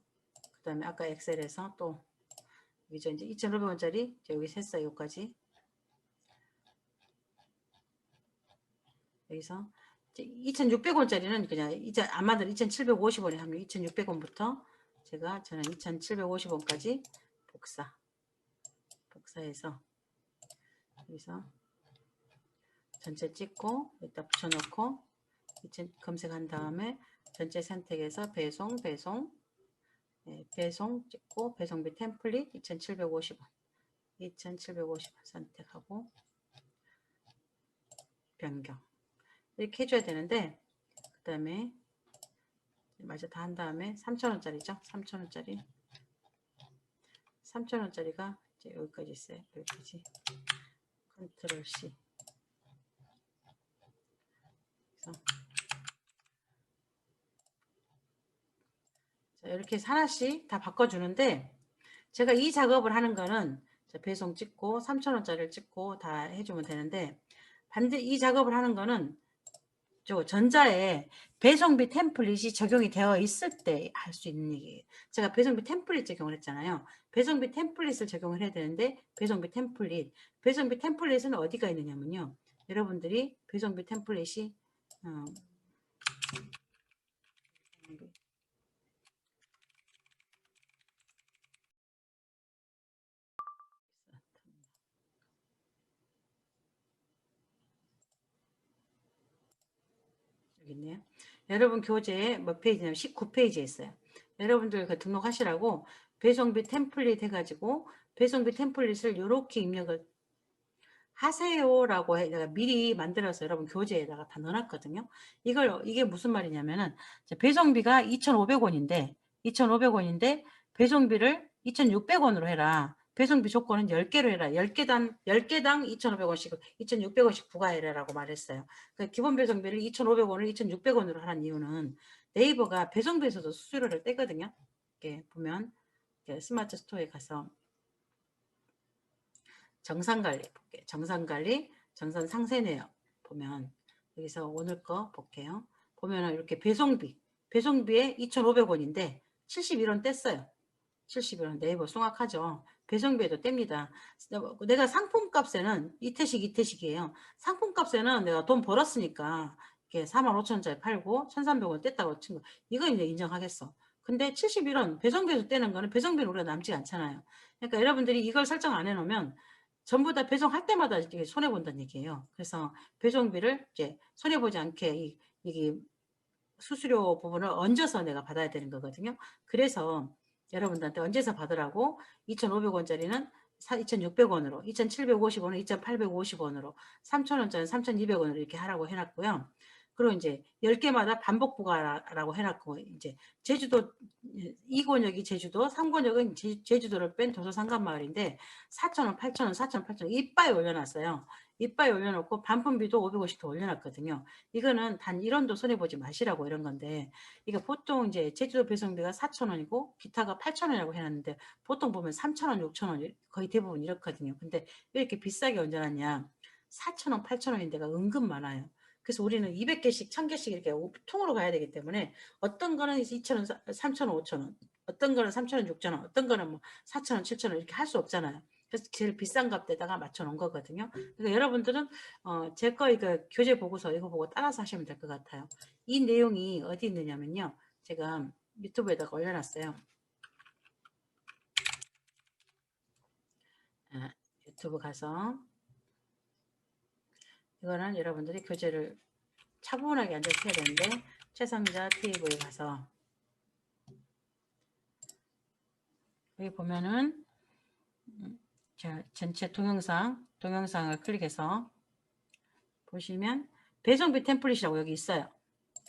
그 다음에 아까 엑셀에서 또 여기죠. 이제 2,500원짜리 여기 셌어요. 여기까지. 여기서 2,600원짜리는 그냥 이제 안 만들 2,750원에 하면 2,600원부터 저는 2,750원까지 복사해서 여기서 전체 찍고 여기다 붙여놓고 검색한 다음에 전체 선택해서 배송 찍고 배송비 템플릿 2,750원 선택하고 변경 이렇게 해줘야 되는데 그 다음에 마저 다 한 다음에 3,000원짜리죠. 3,000원짜리가 이제 여기까지 있어요. 여기까지 컨트롤 C 그래서 자, 이렇게 해서 하나씩 다 바꿔주는데 제가 이 작업을 하는 거는 배송 찍고 3,000원짜리를 찍고 다 해주면 되는데 이 작업을 하는 거는 전자에 배송비 템플릿이 적용이 되어 있을 때 할 수 있는 얘기예요. 제가 배송비 템플릿 적용을 했잖아요. 배송비 템플릿을 적용을 해야 되는데 배송비 템플릿은 어디가 있느냐면요. 여러분들이 배송비 템플릿이 여기 있네요. 여러분 교재 몇 페이지냐면 19페이지에 있어요. 여러분들 그 등록하시라고 배송비 템플릿 해가지고 배송비 템플릿을 이렇게 입력을 하세요라고 내가 미리 만들어서 여러분 교재에다가 다 넣어놨거든요. 이게 무슨 말이냐면은 배송비가 2,500원인데 배송비를 2,600원으로 해라. 배송비 조건은 10개로 해라. 10개당 2,500원씩 2,600원씩 부과해라라고 말했어요. 그러니까 기본 배송비를 2,500원을 2,600원으로 하는 이유는 네이버가 배송비에서도 수수료를 떼거든요. 이렇게 보면 스마트 스토어에 가서 정산관리 볼게요. 정산 상세네요. 보면 여기서 오늘 거 볼게요. 보면 이렇게 배송비에 2,500원인데 71원 뗐어요. 71원 네이버 송악하죠. 배송비에도 뗍니다. 내가 상품값에는 이태식이에요. 상품값에는 내가 돈 벌었으니까 이렇게 45,000원짜리 팔고 1,300원 뗐다고 친 거. 이거 이제 인정하겠어. 근데 71원 배송비에서 떼는 거는 배송비는 우리가 남지 않잖아요. 그러니까 여러분들이 이걸 설정 안 해놓으면 전부 다 배송할 때마다 이렇게 손해본다는 얘기예요. 그래서 배송비를 이제 손해보지 않게 이게 수수료 부분을 얹어서 내가 받아야 되는 거거든요. 그래서 여러분들한테 얹어서 받으라고 2,500원짜리는 2,600원으로 2,750원은 2,850원으로 3,000원짜리는 3,200원으로 이렇게 하라고 해놨고요. 그리고 이제 10개마다 반복 부과라고 해놨고 이제 제주도 2권역이 제주도 3권역은 제주도를 뺀 도서상간마을인데 4,000원 8,000원 4,000원 8,000원 이빠이 올려놨어요. 이빠이 올려놓고 반품비도 550 더 올려놨거든요. 이거는 단 1원도 손해보지 마시라고 이런 건데 이게 보통 이제 제주도 배송비가 4,000원이고 기타가 8,000원이라고 해놨는데 보통 보면 3,000원 6,000원 거의 대부분 이렇거든요. 근데 왜 이렇게 비싸게 얹어놨냐 4,000원 8,000원인 데가 은근 많아요. 그래서 우리는 200개씩 1,000개씩 이렇게 통으로 가야 되기 때문에 어떤 거는 2,000원 3,000원 5,000원 어떤 거는 3,000원 6,000원 어떤 거는 뭐 4,000원 7,000원 이렇게 할 수 없잖아요. 그래서 제일 비싼 값에다가 맞춰 놓은 거거든요. 그러니까 여러분들은 제 거 이거 교재 보고서 이거 보고 따라서 하시면 될 것 같아요. 이 내용이 어디 있느냐면요. 제가 유튜브에다가 올려놨어요. 유튜브 가서 이거는 여러분들이 교재를 차분하게 앉아서 해야 되는데 최상자 TV에 가서 여기 보면은 자, 전체 동영상을 클릭해서 보시면 배송비 템플릿이라고 여기 있어요.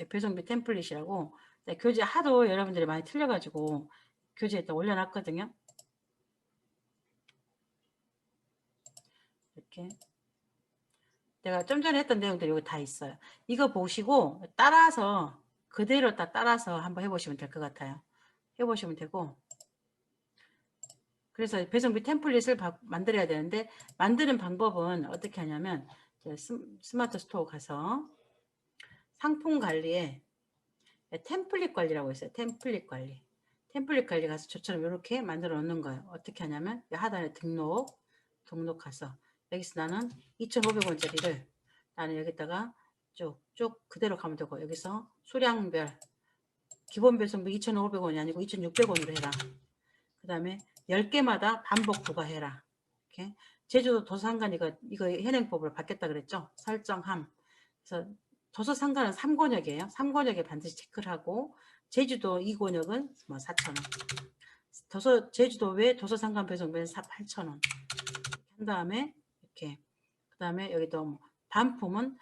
배송비 템플릿이라고 교재 하도 여러분들이 많이 틀려가지고 교재에다 올려놨거든요. 이렇게 내가 좀 전에 했던 내용들 여기 다 있어요. 이거 보시고 따라서 그대로 따라서 한번 해보시면 될 것 같아요. 해보시면 되고, 그래서 배송비 템플릿을 만들어야 되는데 만드는 방법은 어떻게 하냐면 스마트 스토어 가서 상품 관리에 템플릿 관리라고 있어요. 템플릿 관리. 템플릿 관리 가서 저처럼 이렇게 만들어 놓는 거예요. 어떻게 하냐면 하단에 등록 가서 여기서 나는 2,500원짜리를 나는 여기다가 쭉 그대로 가면 되고, 여기서 수량별 기본 배송비 2,500원이 아니고 2,600원으로 해라. 그 다음에 10개마다 반복 부과해라. 이렇게. 제주도 도서상관 이거 현행법으로 바뀌었다 그랬죠. 설정함. 그래서 도서상관은 3권역이에요. 3권역에 반드시 체크를 하고, 제주도 2권역은 뭐 4,000원. 제주도 외 도서상관 배송비는 8,000원. 한 다음에 이렇게. 그 다음에 여기도 뭐 반품은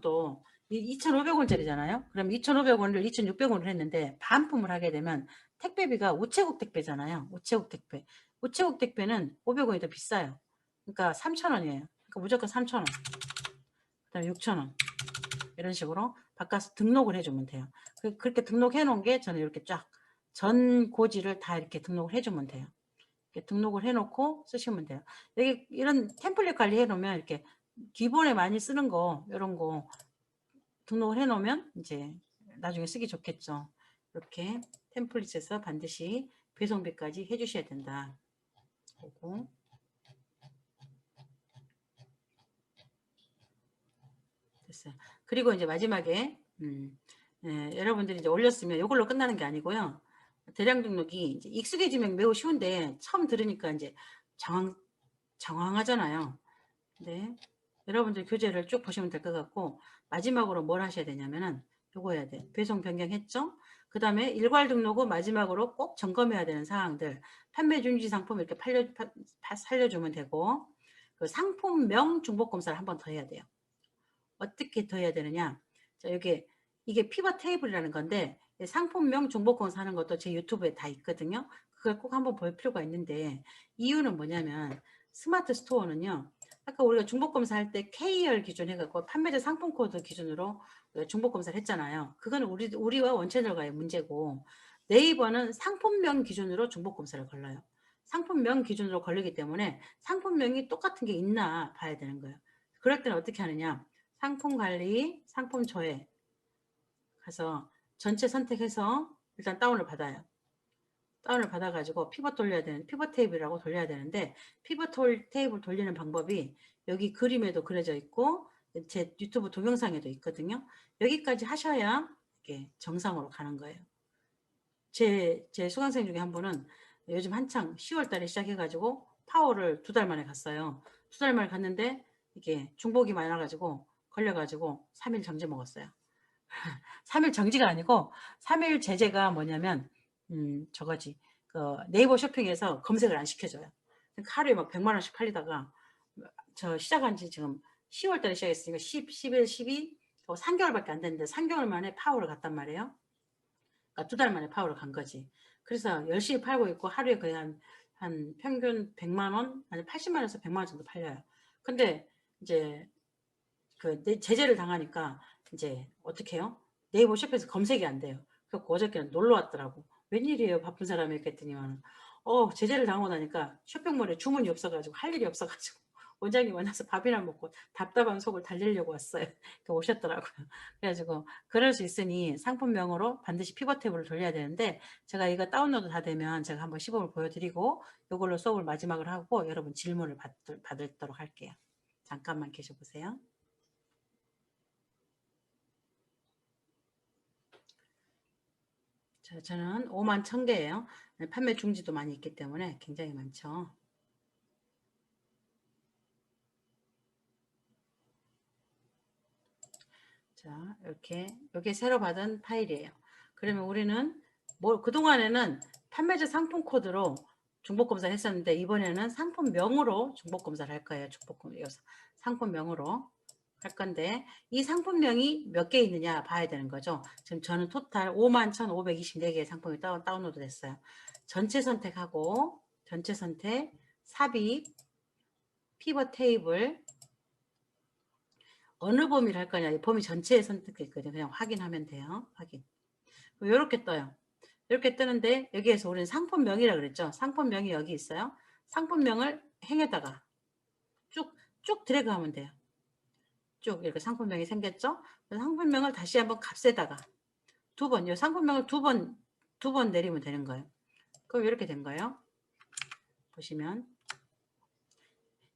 또 2,500원짜리잖아요. 그럼 2,500원을 2,600원을 했는데 반품을 하게 되면 택배비가 우체국 택배잖아요. 우체국 택배는 500원이 더 비싸요. 그러니까 3,000원이에요. 그러니까 무조건 3,000원. 그다음에 6,000원. 이런 식으로 바꿔서 등록을 해주면 돼요. 그렇게 등록해 놓은 게 저는 이렇게 쫙 전 고지를 다 이렇게 등록을 해주면 돼요. 이렇게 등록을 해놓고 쓰시면 돼요. 여기 이런 템플릿 관리해 놓으면 이렇게 기본에 많이 쓰는 거 이런 거 등록을 해 놓으면 이제 나중에 쓰기 좋겠죠. 이렇게 템플릿에서 반드시 배송비까지 해 주셔야 된다. 그리고 됐어요. 그리고 이제 마지막에 여러분들이 이제 올렸으면 이걸로 끝나는 게 아니고요. 대량 등록이 이제 익숙해지면 매우 쉬운데 처음 들으니까 이제 장황하잖아요. 네. 여러분들 교재를 쭉 보시면 될 것 같고, 마지막으로 뭘 하셔야 되냐면은 요거 해야 돼. 배송 변경했죠? 그 다음에 일괄 등록은 마지막으로 꼭 점검해야 되는 사항들. 판매 중지 상품 이렇게 살려주면 되고, 그 상품명 중복검사를 한 번 더 해야 돼요. 어떻게 더 해야 되느냐? 자, 이게 피벗 테이블이라는 건데, 상품명 중복검사 하는 것도 제 유튜브에 다 있거든요. 그걸 꼭 한번 볼 필요가 있는데, 이유는 뭐냐면 스마트 스토어는요, 아까 우리가 중복검사 할 때 KR 기준 해갖고 판매자 상품 코드 기준으로 중복검사를 했잖아요. 그거는 우리와 원채널과의 문제고, 네이버는 상품명 기준으로 중복검사를 걸러요. 상품명 기준으로 걸리기 때문에 상품명이 똑같은 게 있나 봐야 되는 거예요. 그럴 때는 어떻게 하느냐? 상품 관리, 상품 조회 가서 전체 선택해서 일단 다운을 받아요. 다운을 받아가지고 피벗 테이블이라고 돌려야 되는데, 피벗 테이블 돌리는 방법이 여기 그림에도 그려져 있고 제 유튜브 동영상에도 있거든요. 여기까지 하셔야 이게 정상으로 가는 거예요. 제 수강생 중에 한 분은 요즘 한창 10월 달에 시작해가지고 파워를 2달 만에 갔어요. 2달 만에 갔는데 이게 중복이 많아가지고 걸려가지고 3일 정지 먹었어요. 3일 정지가 아니고 3일 제재가 뭐냐면 저거지. 그 네이버 쇼핑에서 검색을 안 시켜줘요. 그러니까 하루에 막 100만 원씩 팔리다가 저 시작한 지 지금 10월 달에 시작했으니까 10, 11, 12 3개월밖에 안 됐는데 3개월 만에 파워를 갔단 말이에요. 그러니까 2달 만에 파워를 간 거지. 그래서 열심히 팔고 있고 하루에 거의 한 평균 100만 원, 아니 80만 원에서 100만 원 정도 팔려요. 근데 이제 그 제재를 당하니까 이제 어떻게 해요? 네이버 쇼핑에서 검색이 안 돼요. 그래서 어저께는 놀러 왔더라고. 웬일이에요, 바쁜 사람이 했더니만 제재를 당하고 나니까 쇼핑몰에 주문이 없어가지고 할 일이 없어가지고 원장님 만나서 밥이나 먹고 답답한 속을 달래려고 왔어요. 오셨더라고요. 그래가지고 그럴 수 있으니 상품명으로 반드시 피벗 탭을 돌려야 되는데, 제가 이거 다운로드 다 되면 제가 한번 시범을 보여드리고 이걸로 수업을 마지막으로 하고 여러분 질문을 받도록 할게요. 잠깐만 계셔보세요. 자, 저는 5만 1,000개예요. 판매 중지도 많이 있기 때문에 굉장히 많죠. 자, 이게 새로 받은 파일이에요. 그러면 우리는 그동안에는 판매자 상품 코드로 중복검사를 했었는데, 이번에는 상품명으로 중복검사를 할 거예요. 상품명으로 할 건데, 이 상품명이 몇 개 있느냐 봐야 되는 거죠. 지금 저는 토탈 51,524개의 상품이 다운로드 됐어요. 전체 선택하고, 전체 선택, 삽입, 피벗 테이블 어느 범위를 할 거냐. 이 범위 전체에 선택했거든요. 그냥 확인하면 돼요. 확인. 이렇게 떠요. 이렇게 뜨는데 여기에서 우리는 상품명이라고 그랬죠. 상품명이 여기 있어요. 상품명을 행에다가 쭉 드래그하면 돼요. 쭉 이렇게 상품명이 생겼죠. 상품명을 다시 한번 값에다가 두 번, 이 상품명을 두 번 내리면 되는 거예요. 그럼 이렇게 된 거예요. 보시면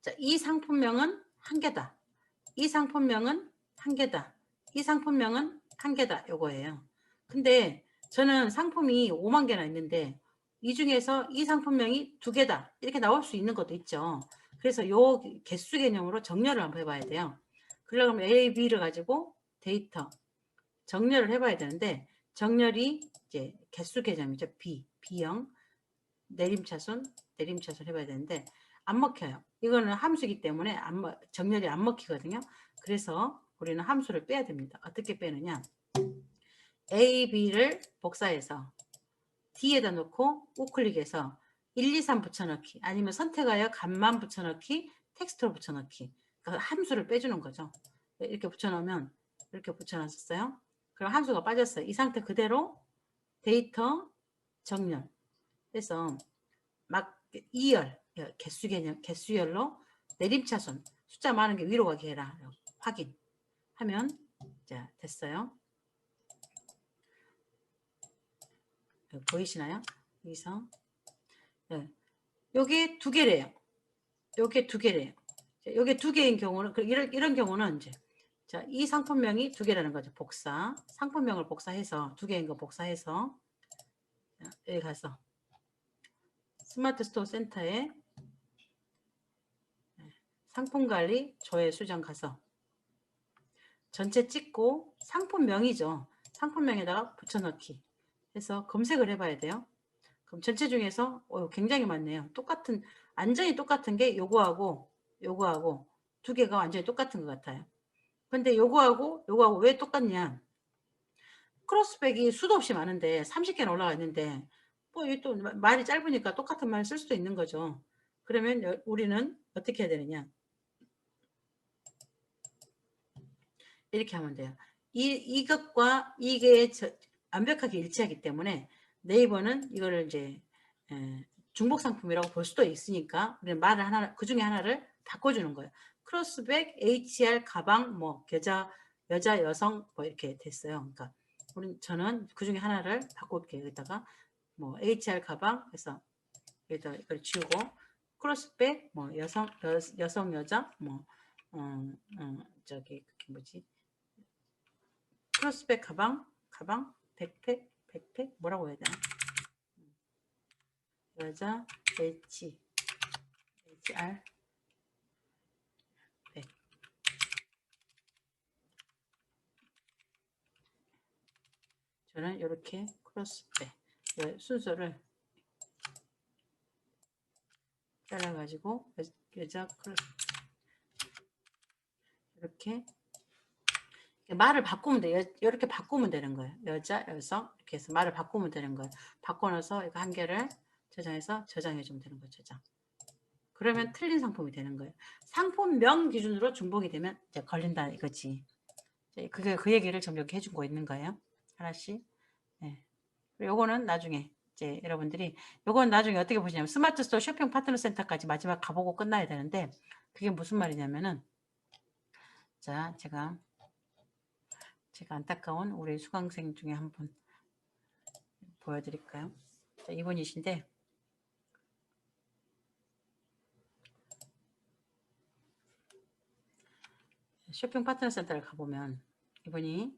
자, 이 상품명은 한 개다. 이 상품명은 한 개다. 이 상품명은 한 개다. 요거예요. 근데 저는 상품이 5만 개나 있는데 이 중에서 이 상품명이 두 개다. 이렇게 나올 수 있는 것도 있죠. 그래서 요 개수 개념으로 정렬을 한번 해봐야 돼요. 그러려면 A, B를 가지고 데이터 정렬을 해봐야 되는데 정렬이 이제 개수 개념이죠. B형 내림차순 해봐야 되는데 안 먹혀요. 이거는 함수이기 때문에 정렬이 안 먹히거든요. 그래서 우리는 함수를 빼야 됩니다. 어떻게 빼느냐. A, B를 복사해서 D에다 놓고 우클릭해서 1, 2, 3 붙여넣기 아니면 선택하여 값만 붙여넣기 텍스트로 붙여넣기 그러니까 함수를 빼주는 거죠. 이렇게 붙여넣으면 이렇게 붙여놨었어요. 그럼 함수가 빠졌어요. 이 상태 그대로 데이터 정렬 해서 막 2열 개수 개념 개수열로 내림차순 숫자 많은 게 위로 가게 해라 확인 하면 자 됐어요. 보이시나요? 여기서 네. 요게 두 개래요. 요게 두 개래요. 요게 두 개인 경우는 이런 경우는 이제 자, 이 상품명이 두 개라는 거죠. 복사 상품명을 복사해서 두 개인 거 복사해서 자, 여기 가서 스마트 스토어 센터에 상품관리 조회 수정 가서 전체 찍고 상품명이죠. 상품명에다가 붙여넣기 해서 검색을 해봐야 돼요. 그럼 전체 중에서 굉장히 많네요. 똑같은 완전히 똑같은 게 요거하고 두 개가 완전히 똑같은 것 같아요. 근데 요거하고 왜 똑같냐. 크로스백이 수도 없이 많은데 30개나 올라가 있는데 뭐 이게 또 말이 짧으니까 똑같은 말을 쓸 수도 있는 거죠. 그러면 우리는 어떻게 해야 되느냐. 이렇게 하면 돼요. 이것과 이게 완벽하게 일치하기 때문에 네이버는 이거를 이제 중복 상품이라고 볼 수도 있으니까 우리는 말을 하나 그 중에 하나를 바꿔주는 거예요. 크로스백, HR, 가방, 뭐 여자, 여성 뭐 이렇게 됐어요. 그러니까 저는 그 중에 하나를 바꿀게요. 여기다가 뭐 HR 가방 해서 여기다 이걸 지우고 크로스백, 뭐 여성, 여자, 뭐 저기 그게 뭐지? 크로스백 가방, 백팩 뭐라고 해야 되나? 여자 HR 백. 저는 이렇게 크로스백 순서를 잘라가지고 여자 크로스 이렇게 말을 바꾸면 돼요. 이렇게 바꾸면 되는 거예요. 여자, 여성 이렇게 해서 말을 바꾸면 되는 거예요. 바꿔놔서 이거 한 개를 저장해서 저장해주면 되는 거죠. 저장. 그러면 틀린 상품이 되는 거예요. 상품명 기준으로 중복이 되면 이제 걸린다 이거지. 그게 그 얘기를 좀 여기 해준 거 있는 거예요. 하나씩. 네. 요거는 나중에 이제 여러분들이 요건 나중에 어떻게 보시냐면 스마트 스토어 쇼핑 파트너 센터까지 마지막 가보고 끝나야 되는데 그게 무슨 말이냐면은 자 제가 안타까운 우리 수강생 중에 한 분 보여드릴까요? 자, 이분이신데 쇼핑 파트너 센터를 가보면 이분이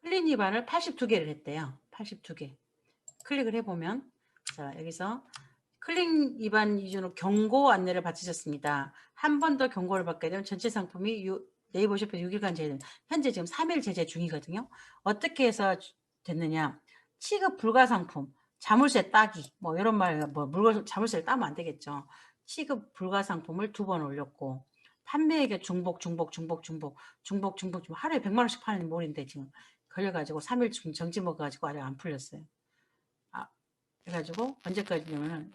클린 위반을 82개를 했대요. 82개. 클릭을 해보면 자 여기서 클린 위반 기준으로 경고 안내를 받으셨습니다. 한 번 더 경고를 받게 되면 전체 상품이 네이버 쇼핑 6일간 제재, 현재 지금 3일 제재 중이거든요. 어떻게 해서 됐느냐. 취급 불가 상품, 자물쇠 따기, 뭐 이런 말, 뭐 물건 자물쇠를 따면 안 되겠죠. 취급 불가 상품을 2번 올렸고, 판매액의 중복, 하루에 100만 원씩 파는 몰인데 지금 걸려가지고 3일 정지 먹어가지고 아직 안 풀렸어요. 그래가지고 언제까지냐면은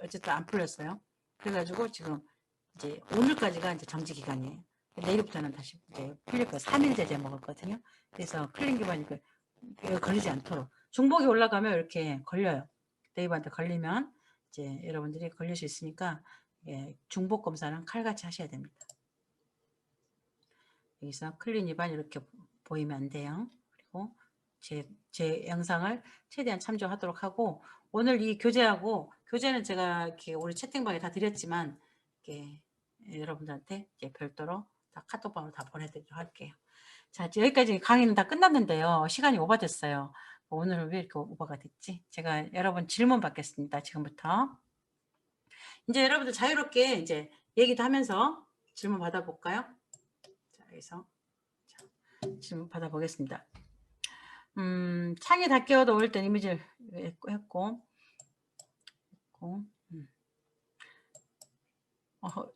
어쨌든 안 풀렸어요. 그래가지고 지금 이제 오늘까지가 이제 정지 기간이에요. 내일부터는 다시 이제 풀릴 거예요. 3일 제재 먹었거든요. 그래서 클린 기반이 걸리지 않도록 중복이 올라가면 이렇게 걸려요. 네이버한테 걸리면 이제 여러분들이 걸릴 수 있으니까 예, 중복 검사는 칼같이 하셔야 됩니다. 여기서 클린 위반 이렇게 보이면 안 돼요. 그리고 제 영상을 최대한 참조하도록 하고 오늘 이 교재는 제가 이렇게 우리 채팅방에 다 드렸지만 이렇게 여러분들한테 이제 별도로 다 카톡방으로 다 보내드리도록 할게요. 자, 여기까지 강의는 다 끝났는데요. 시간이 오버됐어요. 오늘은 왜 이렇게 오버가 됐지? 제가 여러분 질문 받겠습니다. 지금부터. 이제 여러분들 자유롭게 이제 얘기도 하면서 질문 받아볼까요? 자, 여기서 질문 받아보겠습니다. 창이 다 깨어도 올 땐 이미지를 했고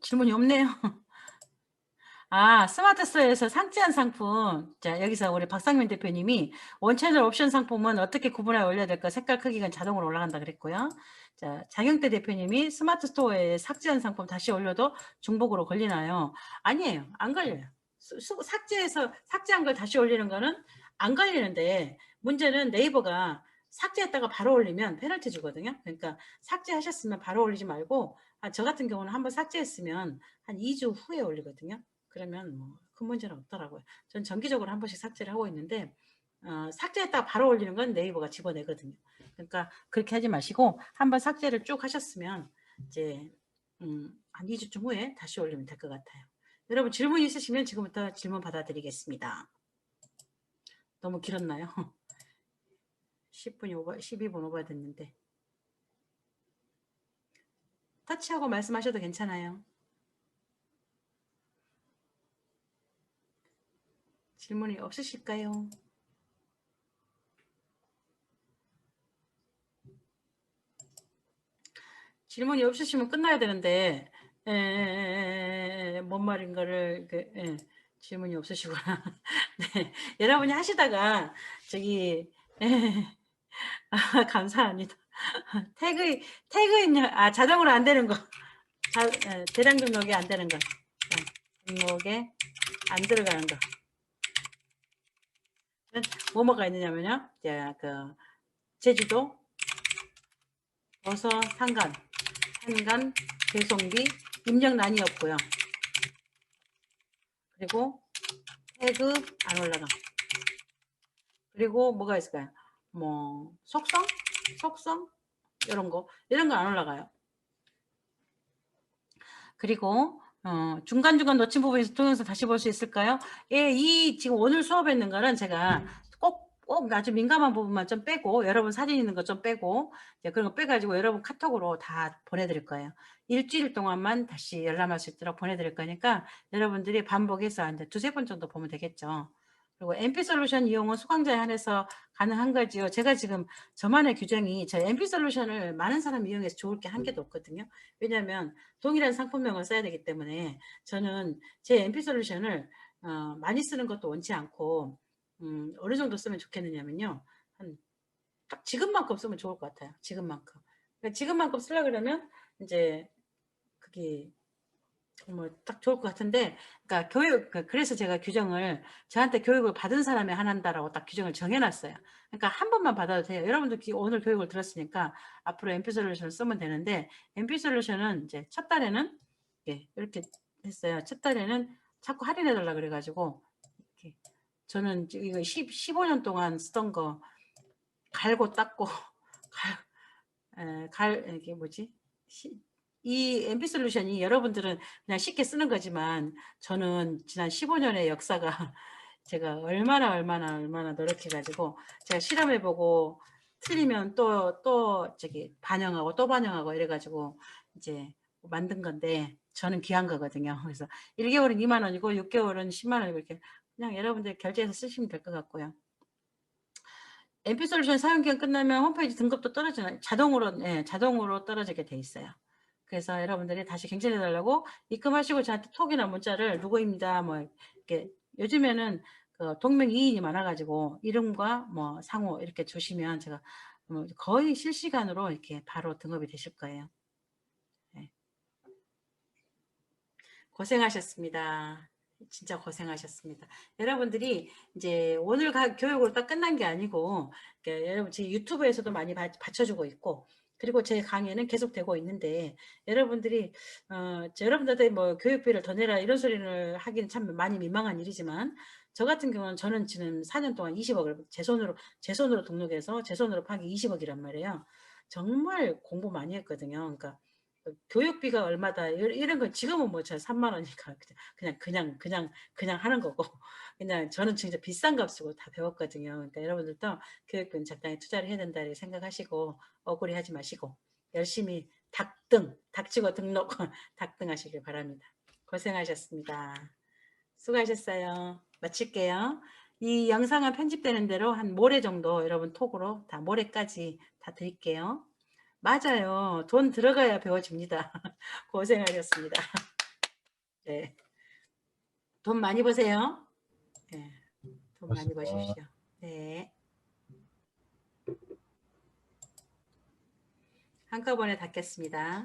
질문이 없네요. 스마트스토어에서 삭제한 상품. 자, 여기서 우리 박상민 대표님이 원채널 옵션 상품은 어떻게 구분해 올려야 될까? 색깔 크기가 자동으로 올라간다 그랬고요. 자, 장영태 대표님이 스마트스토어에 삭제한 상품 다시 올려도 중복으로 걸리나요? 아니에요. 안 걸려요. 삭제한 걸 다시 올리는 거는 안 걸리는데 문제는 네이버가 삭제했다가 바로 올리면 페널티 주거든요. 그러니까 삭제하셨으면 바로 올리지 말고 저 같은 경우는 한번 삭제했으면 한 2주 후에 올리거든요. 그러면 뭐 큰 문제는 없더라고요. 전 정기적으로 한 번씩 삭제를 하고 있는데 삭제했다가 바로 올리는 건 네이버가 집어내거든요. 그러니까 그렇게 하지 마시고 한번 삭제를 쭉 하셨으면 이제 한 2주쯤 후에 다시 올리면 될 것 같아요. 여러분 질문 있으시면 지금부터 질문 받아드리겠습니다. 너무 길었나요? 10분이 오버, 12분 오버 됐는데 터치하고 말씀하셔도 괜찮아요. 질문이 없으실까요? 질문이 없으시면 끝나야 되는데 뭔 말인가를 질문이 없으시구나. 네, 여러분이 하시다가 저기 감사합니다. 태그 있냐? 자동으로 안 되는 거. 대량 등록이 안 되는 거. 등록에 안 들어가는 거. 뭐가 있느냐면요. 제주도 도서 상간 배송비 입력란이 없고요. 그리고 태그 안 올라가. 그리고 뭐가 있을까요? 뭐 속성 이런 거 안 올라가요. 그리고 중간중간 놓친 부분에서 동영상 다시 볼 수 있을까요? 예, 이 지금 오늘 수업했는 거는 제가 꼭 아주 민감한 부분만 좀 빼고 여러분 사진 있는 거 좀 빼고 그런 거 빼가지고 여러분 카톡으로 다 보내드릴 거예요. 일주일 동안만 다시 열람할 수 있도록 보내드릴 거니까 여러분들이 반복해서 이제 2-3번 정도 보면 되겠죠. 그리고 MP 솔루션 이용은 수강자에 한해서 가능한 거지요. 제가 지금 저만의 규정이 저 MP 솔루션을 많은 사람이 이용해서 좋을 게 한 개도 없거든요. 왜냐하면 동일한 상품명을 써야 되기 때문에 저는 제 MP 솔루션을 많이 쓰는 것도 원치 않고 어느 정도 쓰면 좋겠느냐면요. 딱 지금만큼 쓰면 좋을 것 같아요. 지금만큼. 그러니까 지금만큼 쓰려고 그러면 이제 그게 딱 좋을 것 같은데, 그러니까 그래서 제가 규정을 저한테 교육을 받은 사람이 한다라고 딱 규정을 정해놨어요. 그러니까 한 번만 받아도 돼요. 여러분들 오늘 교육을 들었으니까 앞으로 MP 솔루션을 쓰면 되는데, MP 솔루션은 이제 첫 달에는 이렇게 했어요. 첫 달에는 자꾸 할인해달라 그래가지고 이렇게 저는 이거 15년 동안 쓰던 거 갈고 닦고 이게 뭐지? 이 MP 솔루션이 여러분들은 그냥 쉽게 쓰는 거지만 저는 지난 15년의 역사가 제가 얼마나 노력해가지고 제가 실험해보고 틀리면 또 반영하고 또 반영하고 이래가지고 이제 만든 건데 저는 귀한 거거든요. 그래서 1개월은 2만 원이고 6개월은 10만 원이고 이렇게 그냥 여러분들 결제해서 쓰시면 될 것 같고요. MP 솔루션 사용기간 끝나면 홈페이지 등급도 떨어지나요? 자동으로 떨어지게 돼 있어요. 그래서 여러분들이 다시 갱신해달라고 입금하시고 저한테 톡이나 문자를 누구입니다. 뭐 이렇게 요즘에는 동명이인이 많아가지고 이름과 뭐 상호 이렇게 주시면 제가 거의 실시간으로 이렇게 바로 등업이 되실 거예요. 네. 고생하셨습니다. 진짜 고생하셨습니다. 여러분들이 이제 오늘 교육으로 딱 끝난 게 아니고, 여러분 제 유튜브에서도 많이 받쳐주고 있고, 그리고 제 강의는 계속되고 있는데, 여러분들이 여러분들한테 뭐 교육비를 더 내라 이런 소리를 하기는 참 많이 민망한 일이지만, 저 같은 경우는 저는 지금 4년 동안 20억을 제 손으로 등록해서 제 손으로 파기 20억이란 말이에요. 정말 공부 많이 했거든요. 그러니까 교육비가 얼마다 이런 건 지금은 뭐 저 3만 원이니까 그냥 하는 거고, 그냥 저는 진짜 비싼 값으로 다 배웠거든요. 그러니까 여러분들도 교육비는 적당히 투자를 해야 된다 이렇게 생각하시고 억울해하지 마시고 열심히 닥치고 등록 닥등하시길 바랍니다. 고생하셨습니다. 수고하셨어요. 마칠게요. 이 영상은 편집되는 대로 한 모레 정도 여러분 톡으로 다 모레까지 다 드릴게요. 맞아요. 돈 들어가야 배워집니다. 고생하셨습니다. 네. 돈 많이 버세요. 네. 돈 많이 버십시오. 네. 한꺼번에 닫겠습니다.